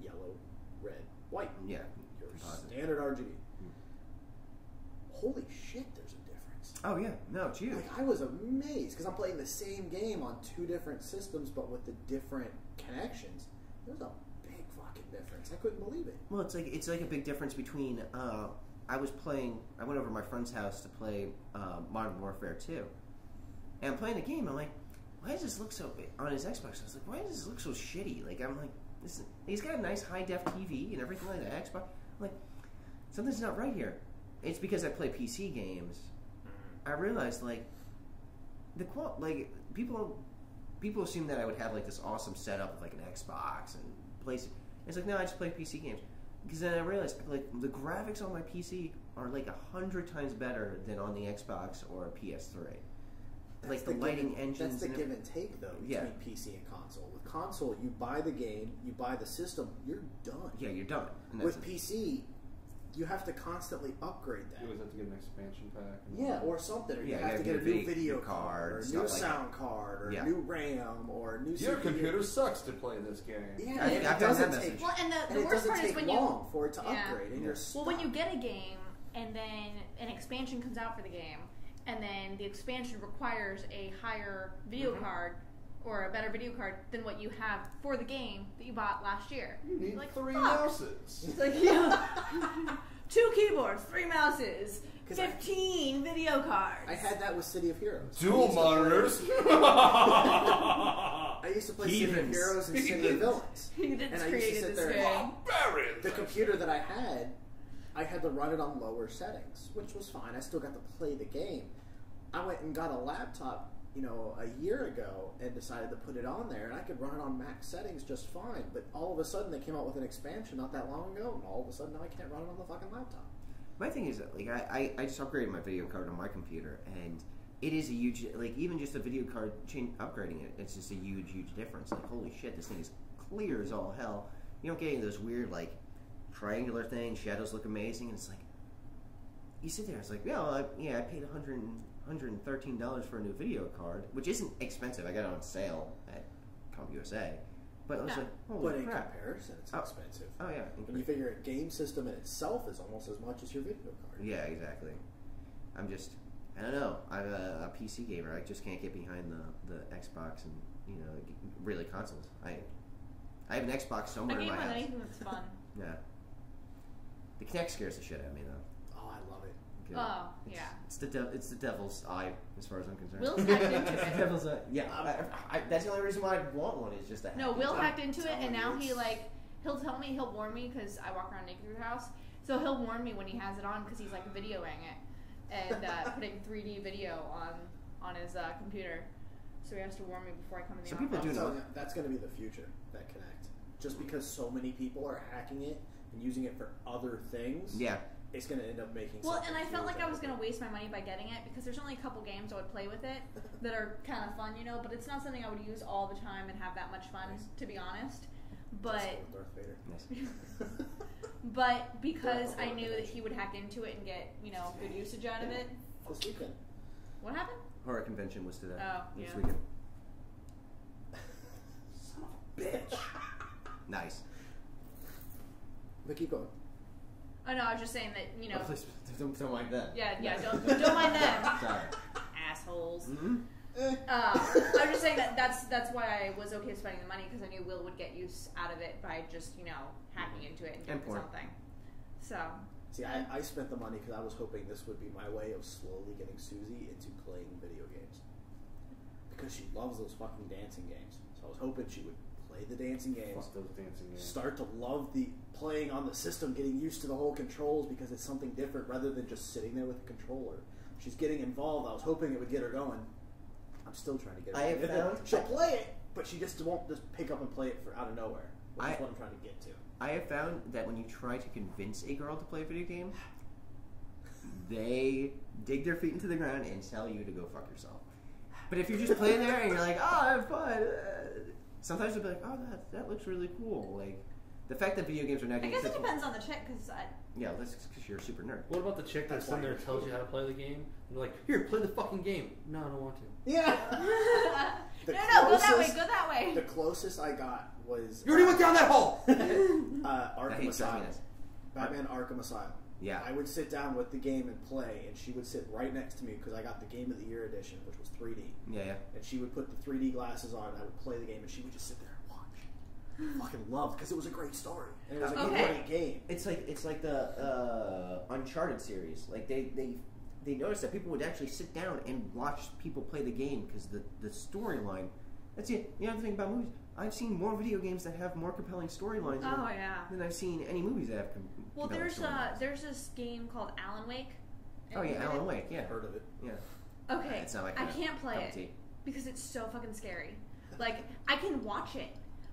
Speaker 2: yellow, red, white.
Speaker 1: Yeah.
Speaker 2: Your
Speaker 1: Composite.
Speaker 2: standard RGB. Holy shit, there's a difference.
Speaker 1: Oh, yeah. No, it's huge.
Speaker 2: Like, I was amazed because I'm playing the same game on two different systems, but with the different connections. There's a big fucking difference. I couldn't believe it.
Speaker 1: Well, it's like a big difference between. I went over to my friend's house to play Modern Warfare 2, and I'm playing the game. I'm like, why does this look so on his Xbox? I was like, why does this look so shitty? Like, I'm like, he's got a nice high def TV and everything like that. Xbox. I'm like, something's not right here. It's because I play PC games. I realized like people assume that I would have like this awesome setup with like an Xbox and PlayStation. It's like, no, I just play PC games. Because then I realized, like, the graphics on my PC are like 100 times better than on the Xbox or a PS3. Like the lighting engines.
Speaker 2: That's the give and take, though, between
Speaker 1: Yeah.
Speaker 2: PC and console. With console, you buy the game, you buy the system, you're done.
Speaker 1: Yeah, you're done. And
Speaker 2: With
Speaker 1: that's it.
Speaker 2: PC, you have to constantly upgrade that.
Speaker 5: You always have to get an expansion pack.
Speaker 2: Yeah, or something. Or
Speaker 1: Yeah,
Speaker 2: you have
Speaker 1: you
Speaker 2: to get a new video
Speaker 1: card,
Speaker 2: card, or a
Speaker 1: stuff
Speaker 2: new
Speaker 1: like that.
Speaker 2: sound card, or
Speaker 1: Yeah.
Speaker 2: a new RAM, or a new
Speaker 5: Your
Speaker 2: CPU.
Speaker 5: computer sucks to play this game.
Speaker 2: Yeah,
Speaker 1: I've
Speaker 2: and
Speaker 1: gotten
Speaker 2: it doesn't
Speaker 1: that
Speaker 2: take.
Speaker 1: message.
Speaker 4: Well, and
Speaker 2: And
Speaker 4: the
Speaker 2: it
Speaker 4: worst
Speaker 2: doesn't
Speaker 4: part
Speaker 2: take
Speaker 4: is when you.
Speaker 2: long for it to
Speaker 4: Yeah.
Speaker 2: upgrade, and
Speaker 1: Yeah.
Speaker 2: you're stuck.
Speaker 4: Well, when you get a game and then an expansion comes out for the game, and then the expansion requires a higher video card or a better video card than what you have for the game that you bought last year.
Speaker 5: You need
Speaker 4: Like,
Speaker 5: 3
Speaker 4: fuck.
Speaker 5: mouses.
Speaker 4: It's like, yeah. 2 keyboards, 3 mouses,
Speaker 2: 'Cause
Speaker 4: 15 video cards.
Speaker 2: I had that with City of Heroes.
Speaker 5: Dual monitors.
Speaker 2: I used to play City of
Speaker 1: Heathens.
Speaker 2: Heroes and City of Villains.
Speaker 4: He did
Speaker 2: And I used to
Speaker 4: created
Speaker 2: sit
Speaker 4: this
Speaker 2: there
Speaker 4: game.
Speaker 5: Barbarians.
Speaker 2: The computer that I had to run it on lower settings, which was fine. I still got to play the game. I went and got a laptop, a year ago and decided to put it on there, and I could run it on max settings just fine. But all of a sudden, they came out with an expansion not that long ago, and all of a sudden now I can't run it on the fucking laptop.
Speaker 1: My thing is that, like, I just upgraded my video card on my computer, and it is a huge, like, even just a video card upgrading it, it's just a huge, huge difference. Like, holy shit, this thing is clear as all hell. You don't get any of those weird, like, triangular things, shadows look amazing, and it's like, you sit there, it's like, I paid $113 for a new video card, which isn't expensive. I got it on sale at CompUSA. But I was
Speaker 4: Yeah.
Speaker 1: like, holy
Speaker 2: But in
Speaker 1: crap.
Speaker 2: comparison, it's expensive.
Speaker 1: Oh, yeah.
Speaker 2: When you figure a game system in itself is almost as much as your video card.
Speaker 1: Yeah, exactly. I don't know. I'm a PC gamer. I just can't get behind the Xbox and, really consoles. I have an Xbox
Speaker 4: I
Speaker 1: somewhere in
Speaker 4: game
Speaker 1: my
Speaker 4: on
Speaker 1: house.
Speaker 4: anything that's fun.
Speaker 1: Yeah. The Kinect scares the shit out of me, though.
Speaker 2: Oh, I love it.
Speaker 4: Oh, yeah.
Speaker 1: It's the devil's eye, as far as I'm concerned.
Speaker 4: Will's hacked into
Speaker 1: It's the
Speaker 4: it.
Speaker 1: devil's eye. Yeah, that's the only reason why I want one is just to
Speaker 4: No,
Speaker 1: hack
Speaker 4: Will
Speaker 1: it.
Speaker 4: hacked into it, and now
Speaker 2: telling you,
Speaker 4: he'll warn me because I walk around naked through the house. So he'll warn me when he has it on because he's like videoing it and putting 3D video on his computer. So he has to warn me before I come in the
Speaker 1: Some
Speaker 4: office.
Speaker 1: people do know.
Speaker 2: That's going to be the future, that Kinect. Just because so many people are hacking it and using it for other things,
Speaker 1: Yeah.
Speaker 2: it's going to end up making
Speaker 4: Well,
Speaker 2: something
Speaker 4: and I felt
Speaker 2: huge
Speaker 4: like
Speaker 2: out
Speaker 4: I was
Speaker 2: of
Speaker 4: going
Speaker 2: it.
Speaker 4: to waste my money by getting it because there's only a couple games I would play with it that are kind of fun, you know, but it's not something I would use all the time and have that much fun, to be honest. But
Speaker 2: Just with Darth Vader.
Speaker 1: Nice.
Speaker 4: but because I knew that he would hack into it and get, you know, good usage out of it.
Speaker 2: This weekend.
Speaker 4: What happened?
Speaker 1: Horror convention was today.
Speaker 4: Oh,
Speaker 1: This
Speaker 4: yeah.
Speaker 1: weekend.
Speaker 2: Son of a bitch.
Speaker 1: Nice.
Speaker 2: But keep going.
Speaker 4: Oh no, I was just saying that, you know.
Speaker 1: Oh, please, don't mind that.
Speaker 4: Yeah, don't mind them.
Speaker 1: Sorry.
Speaker 4: Assholes.
Speaker 1: Mm-hmm.
Speaker 4: I'm just saying that's why I was okay spending the money because I knew Will would get use out of it by just, you know, hacking into it and doing
Speaker 1: And porn.
Speaker 4: something. So.
Speaker 2: See, I spent the money because I was hoping this would be my way of slowly getting Susie into playing video games. Because she loves those fucking dancing games. So I was hoping she would play the dancing games,
Speaker 3: Fuck those dancing games.
Speaker 2: start to love the playing on the system, getting used to the whole controls because it's something different rather than just sitting there with a controller. She's getting involved. I was hoping it would get her going. I'm still trying to get her
Speaker 1: I have
Speaker 2: going.
Speaker 1: found-
Speaker 2: She'll play it, but she just won't just pick up and play it out of nowhere, which is what I'm trying to get to.
Speaker 1: I have found that when you try to convince a girl to play a video game, they dig their feet into the ground and tell you to go fuck yourself. But if you're just playing there and you're like, oh, I have fun, sometimes they'll be like, oh, that looks really cool. Like, the fact that video games are now
Speaker 4: I
Speaker 1: getting
Speaker 4: guess it
Speaker 1: such-
Speaker 4: depends on the chick because
Speaker 1: Yeah, that's because you're a super nerd.
Speaker 3: What about the chick that's
Speaker 2: That's
Speaker 3: in there
Speaker 2: why
Speaker 3: and tells you how to play the game? And they're like, here, play the fucking game. No, I don't want to.
Speaker 2: Yeah.
Speaker 4: no,
Speaker 2: The
Speaker 4: go that way,
Speaker 2: closest-
Speaker 4: go that way.
Speaker 2: The closest I got was
Speaker 3: You already went down that hole!
Speaker 1: I
Speaker 2: Arkham
Speaker 1: hate
Speaker 2: Asylum.
Speaker 1: this.
Speaker 2: Batman Arkham Asylum.
Speaker 1: Yeah.
Speaker 2: I would sit down with the game and play, and she would sit right next to me because I got the Game of the Year edition, which was 3D.
Speaker 1: Yeah.
Speaker 2: And she would put the 3D glasses on, and I would play the game, and she would just sit there and watch. I fucking loved because it was a great story and it was a
Speaker 4: Okay.
Speaker 2: great game.
Speaker 1: It's like the Uncharted series. Like they noticed that people would actually sit down and watch people play the game because the storyline. That's it. The other thing about movies, I've seen more video games that have more compelling storylines
Speaker 4: Oh yeah.
Speaker 1: than I've seen any movies that have.
Speaker 4: Well,
Speaker 1: compelling storylines.
Speaker 4: there's this game called Alan Wake.
Speaker 1: Oh yeah, Alan Wake. Yeah.
Speaker 2: Heard of it?
Speaker 1: Yeah.
Speaker 4: Okay,
Speaker 1: It's not like
Speaker 4: I
Speaker 1: a
Speaker 4: can't play
Speaker 1: cup of
Speaker 4: it
Speaker 1: tea.
Speaker 4: because it's so fucking scary. Like I can watch it,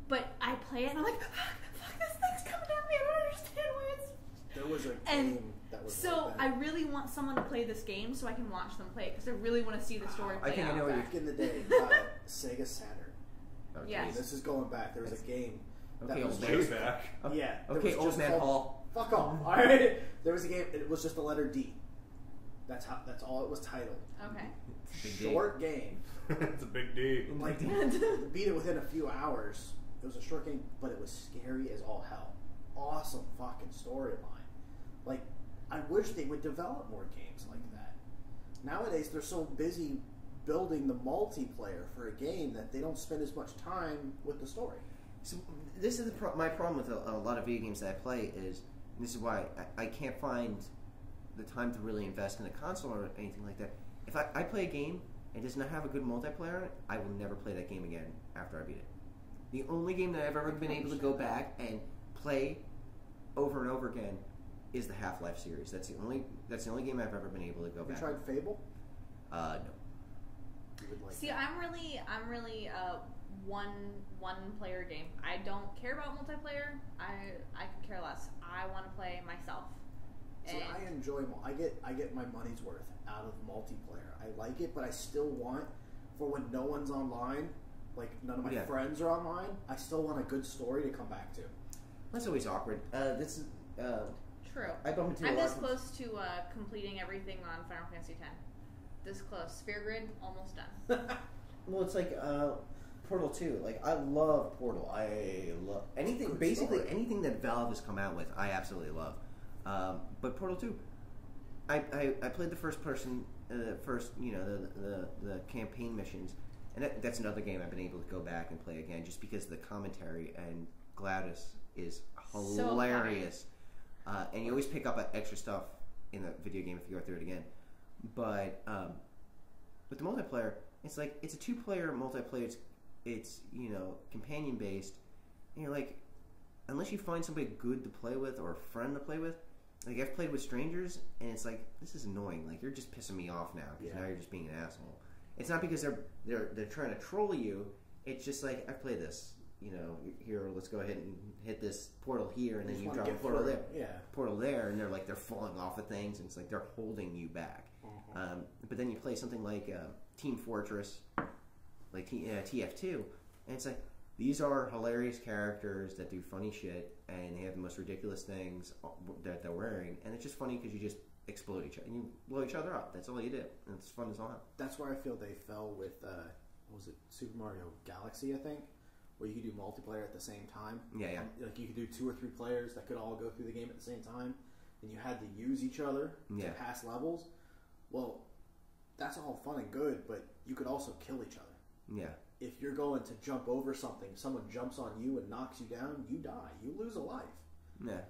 Speaker 4: but I play it and I'm like, fuck, this thing's coming at me. I don't understand why it's.
Speaker 2: There was a
Speaker 4: And
Speaker 2: game that was
Speaker 4: So
Speaker 2: like
Speaker 4: I
Speaker 2: that.
Speaker 4: really want someone to play this game so I can watch them play it because I really want to see the story
Speaker 1: I
Speaker 4: play
Speaker 1: think I
Speaker 4: out.
Speaker 1: know what
Speaker 2: Back in the day, Sega Saturn.
Speaker 1: Oh,
Speaker 4: Yes.
Speaker 1: geez.
Speaker 2: This is going back. There was a game.
Speaker 1: Okay,
Speaker 2: that was
Speaker 1: old
Speaker 2: just-
Speaker 1: man.
Speaker 3: Way back.
Speaker 2: Yeah. that
Speaker 1: Okay,
Speaker 2: was
Speaker 1: old
Speaker 2: just
Speaker 1: man
Speaker 2: called-
Speaker 1: Hall.
Speaker 2: Fuck off. All right. There was a game. It was just the letter D. That's all it was titled.
Speaker 4: Okay.
Speaker 1: Big D.
Speaker 2: Short game.
Speaker 3: It's a big D.
Speaker 2: Like beat it within a few hours. It was a short game, but it was scary as all hell. Awesome fucking storyline. Like, I wish they would develop more games like that. Nowadays, they're so busy building the multiplayer for a game that they don't spend as much time with the story.
Speaker 1: So this is my problem with a lot of video games that I play is this is why I can't find the time to really invest in a console or anything like that. If I play a game and it does not have a good multiplayer on it, I will never play that game again after I beat it. The only game that I've ever been able to go back and play over and over again is the Half-Life series. That's the only game I've ever been able to go
Speaker 2: Have you
Speaker 1: back.
Speaker 2: tried Fable?
Speaker 1: No.
Speaker 2: You would like
Speaker 4: See,
Speaker 2: that.
Speaker 4: I'm really one player game. I don't care about multiplayer. I could care less. I want to play myself.
Speaker 2: See, I enjoy. I get my money's worth out of multiplayer. I like it, but I still want, for when no one's online, like none of my
Speaker 1: Yeah.
Speaker 2: friends are online, I still want a good story to come back to.
Speaker 1: That's always awkward. This is
Speaker 4: True.
Speaker 1: I bump into
Speaker 4: I'm
Speaker 1: a lot
Speaker 4: this
Speaker 1: of-
Speaker 4: close to completing everything on Final Fantasy X. This close. Sphere Grid, almost done.
Speaker 1: Well, it's like Portal 2. Like, I love Portal. I love anything,
Speaker 2: Good
Speaker 1: basically
Speaker 2: story.
Speaker 1: anything that Valve has come out with, I absolutely love. But Portal 2, I played the first person, the campaign missions, and that's another game I've been able to go back and play again just because the commentary and Gladys is hilarious. And you always pick up extra stuff in the video game if you go through it again. But with the multiplayer, it's like it's a two-player multiplayer. It's companion based, and you're like, unless you find somebody good to play with or a friend to play with, like I've played with strangers, and it's like this is annoying. Like you're just pissing me off now because
Speaker 2: Yeah.
Speaker 1: now you're just being an asshole. It's not because they're trying to troll you. It's just like I've played this. You know, here, let's go ahead and hit this portal here, and then
Speaker 2: just
Speaker 1: you
Speaker 2: wanna
Speaker 1: drop a
Speaker 2: get
Speaker 1: portal
Speaker 2: through
Speaker 1: there.
Speaker 2: it. Yeah.
Speaker 1: Portal there, and they're falling off of things, and it's like they're holding you back. But then you play something like Team Fortress, like TF2, and it's like these are hilarious characters that do funny shit, and they have the most ridiculous things that they're wearing, and it's just funny because you just explode each other, and you blow each other up. That's all you do, and it's fun as all hell.
Speaker 2: That's where I feel they fell with, what was it, Super Mario Galaxy, I think, where you could do multiplayer at the same time.
Speaker 1: Yeah.
Speaker 2: Like you could do 2 or 3 players that could all go through the game at the same time, and you had to use each other to pass levels. Well, that's all fun and good, but you could also kill each other.
Speaker 1: Yeah.
Speaker 2: If you're going to jump over something, someone jumps on you and knocks you down, you die. You lose a life.
Speaker 1: Yeah.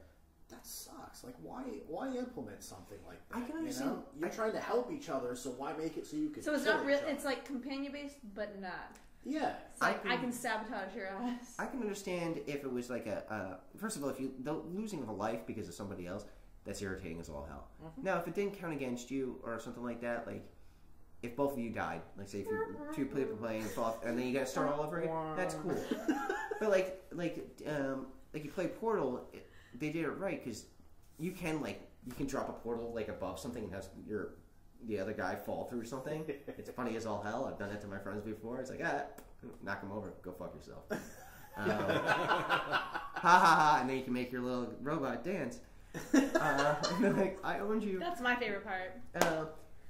Speaker 2: That sucks. Like, why implement something like that?
Speaker 1: I can understand.
Speaker 2: You know? You're trying to help each other, so why make it so you can
Speaker 4: So it's
Speaker 2: kill
Speaker 4: not real.
Speaker 2: each other?
Speaker 4: It's like companion based, but not.
Speaker 2: Yeah.
Speaker 4: It's like I can sabotage your ass.
Speaker 1: I can understand if it was like first of all, if the losing of a life because of somebody else, that's irritating as all hell. Now, if it didn't count against you or something like that, like if both of you died, like say if you 2 people playing and fall off, and then you got to start all over again, that's cool. But like you play Portal, they did it right because you can drop a portal like above something and have the other guy fall through something. It's funny as all hell. I've done it to my friends before. It's like, knock him over. Go fuck yourself. Ha ha ha. And then you can make your little robot dance. And then, like, I owned you.
Speaker 4: That's my favorite part.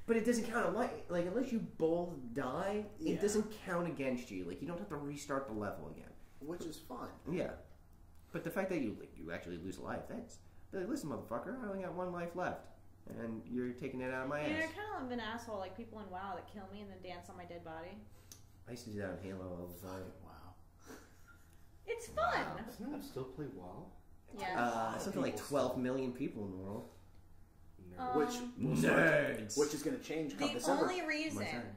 Speaker 1: But it doesn't count. Like unless you both die,
Speaker 2: Yeah.
Speaker 1: it doesn't count against you. Like, you don't have to restart the level again.
Speaker 2: Which is fun.
Speaker 1: Yeah. But the fact that you actually lose a life, that's... Like, listen, motherfucker, I only got 1 life left. And you're taking it out of my ass.
Speaker 4: You're kind of an asshole, like people in WoW that kill me and then dance on my dead body.
Speaker 1: I used to do that in Halo all the time.
Speaker 2: Wow.
Speaker 4: It's fun.
Speaker 5: Doesn't anyone still play WoW?
Speaker 4: Yeah.
Speaker 1: Something like 12 million people in the world.
Speaker 2: Nerds. Which is going to change come
Speaker 4: The
Speaker 2: December.
Speaker 4: only reason.
Speaker 1: What's that?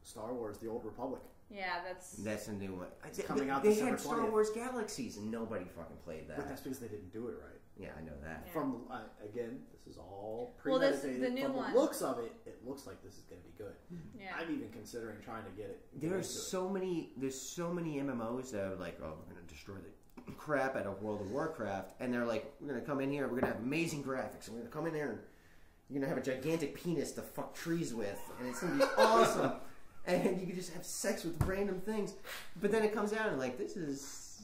Speaker 2: Star Wars: The Old Republic.
Speaker 4: Yeah,
Speaker 1: That's a new one.
Speaker 2: coming out
Speaker 1: They
Speaker 2: December
Speaker 1: had Star
Speaker 2: 20th.
Speaker 1: Wars Galaxies and nobody fucking played that.
Speaker 2: But that's because they didn't do it right.
Speaker 1: Yeah, I know that.
Speaker 4: Yeah.
Speaker 2: From again, this is all
Speaker 4: Well,
Speaker 2: premeditated.
Speaker 4: the new
Speaker 2: From
Speaker 4: one.
Speaker 2: the looks of it, it looks like this is going to be good.
Speaker 4: Yeah.
Speaker 2: I'm even considering trying to get it.
Speaker 1: There's so many MMOs that are like, oh, we're gonna destroy the crap out of World of Warcraft, and they're like, we're gonna come in here, we're gonna have amazing graphics, and we're gonna come in there and you're gonna have a gigantic penis to fuck trees with, and it's gonna be awesome. And you can just have sex with random things. But then it comes out and like, this is...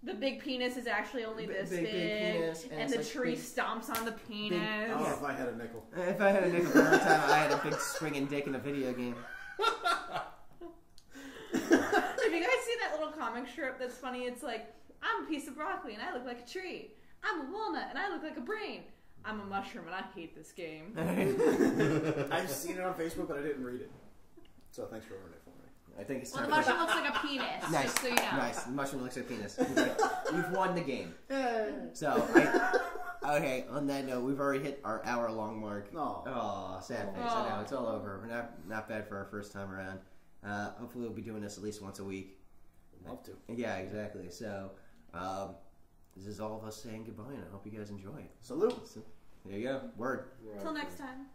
Speaker 4: The big penis is actually only this
Speaker 1: Big penis,
Speaker 4: and
Speaker 1: it's
Speaker 4: the
Speaker 1: like
Speaker 4: tree
Speaker 1: big-
Speaker 4: stomps on the penis.
Speaker 2: Oh,
Speaker 1: Yeah.
Speaker 2: if I had a nickel.
Speaker 1: If I had a nickel for every time I had a big swinging dick in a video game.
Speaker 4: If you guys see that little comic strip that's funny, it's like, I'm a piece of broccoli and I look like a tree. I'm a walnut and I look like a brain. I'm a mushroom and I hate this game.
Speaker 2: I've seen it on Facebook, but I didn't read it. So thanks for ruining it for me.
Speaker 1: I think it's
Speaker 4: Well,
Speaker 1: time
Speaker 4: the
Speaker 1: for
Speaker 4: mushroom looks like a penis,
Speaker 1: Nice,
Speaker 4: just so you know.
Speaker 1: nice. The mushroom looks like a penis. You've won the game.
Speaker 2: Yay.
Speaker 1: So, okay, on that note, we've already hit our hour-long mark.
Speaker 2: Oh.
Speaker 1: Oh, sad face. I know, it's all over. We're not bad for our first time around. Hopefully we'll be doing this at least once a week.
Speaker 2: Love to.
Speaker 1: Yeah, exactly. So, this is all of us saying goodbye, and I hope you guys enjoy it.
Speaker 2: Salute.
Speaker 1: So, there you go. Word.
Speaker 4: Till next time.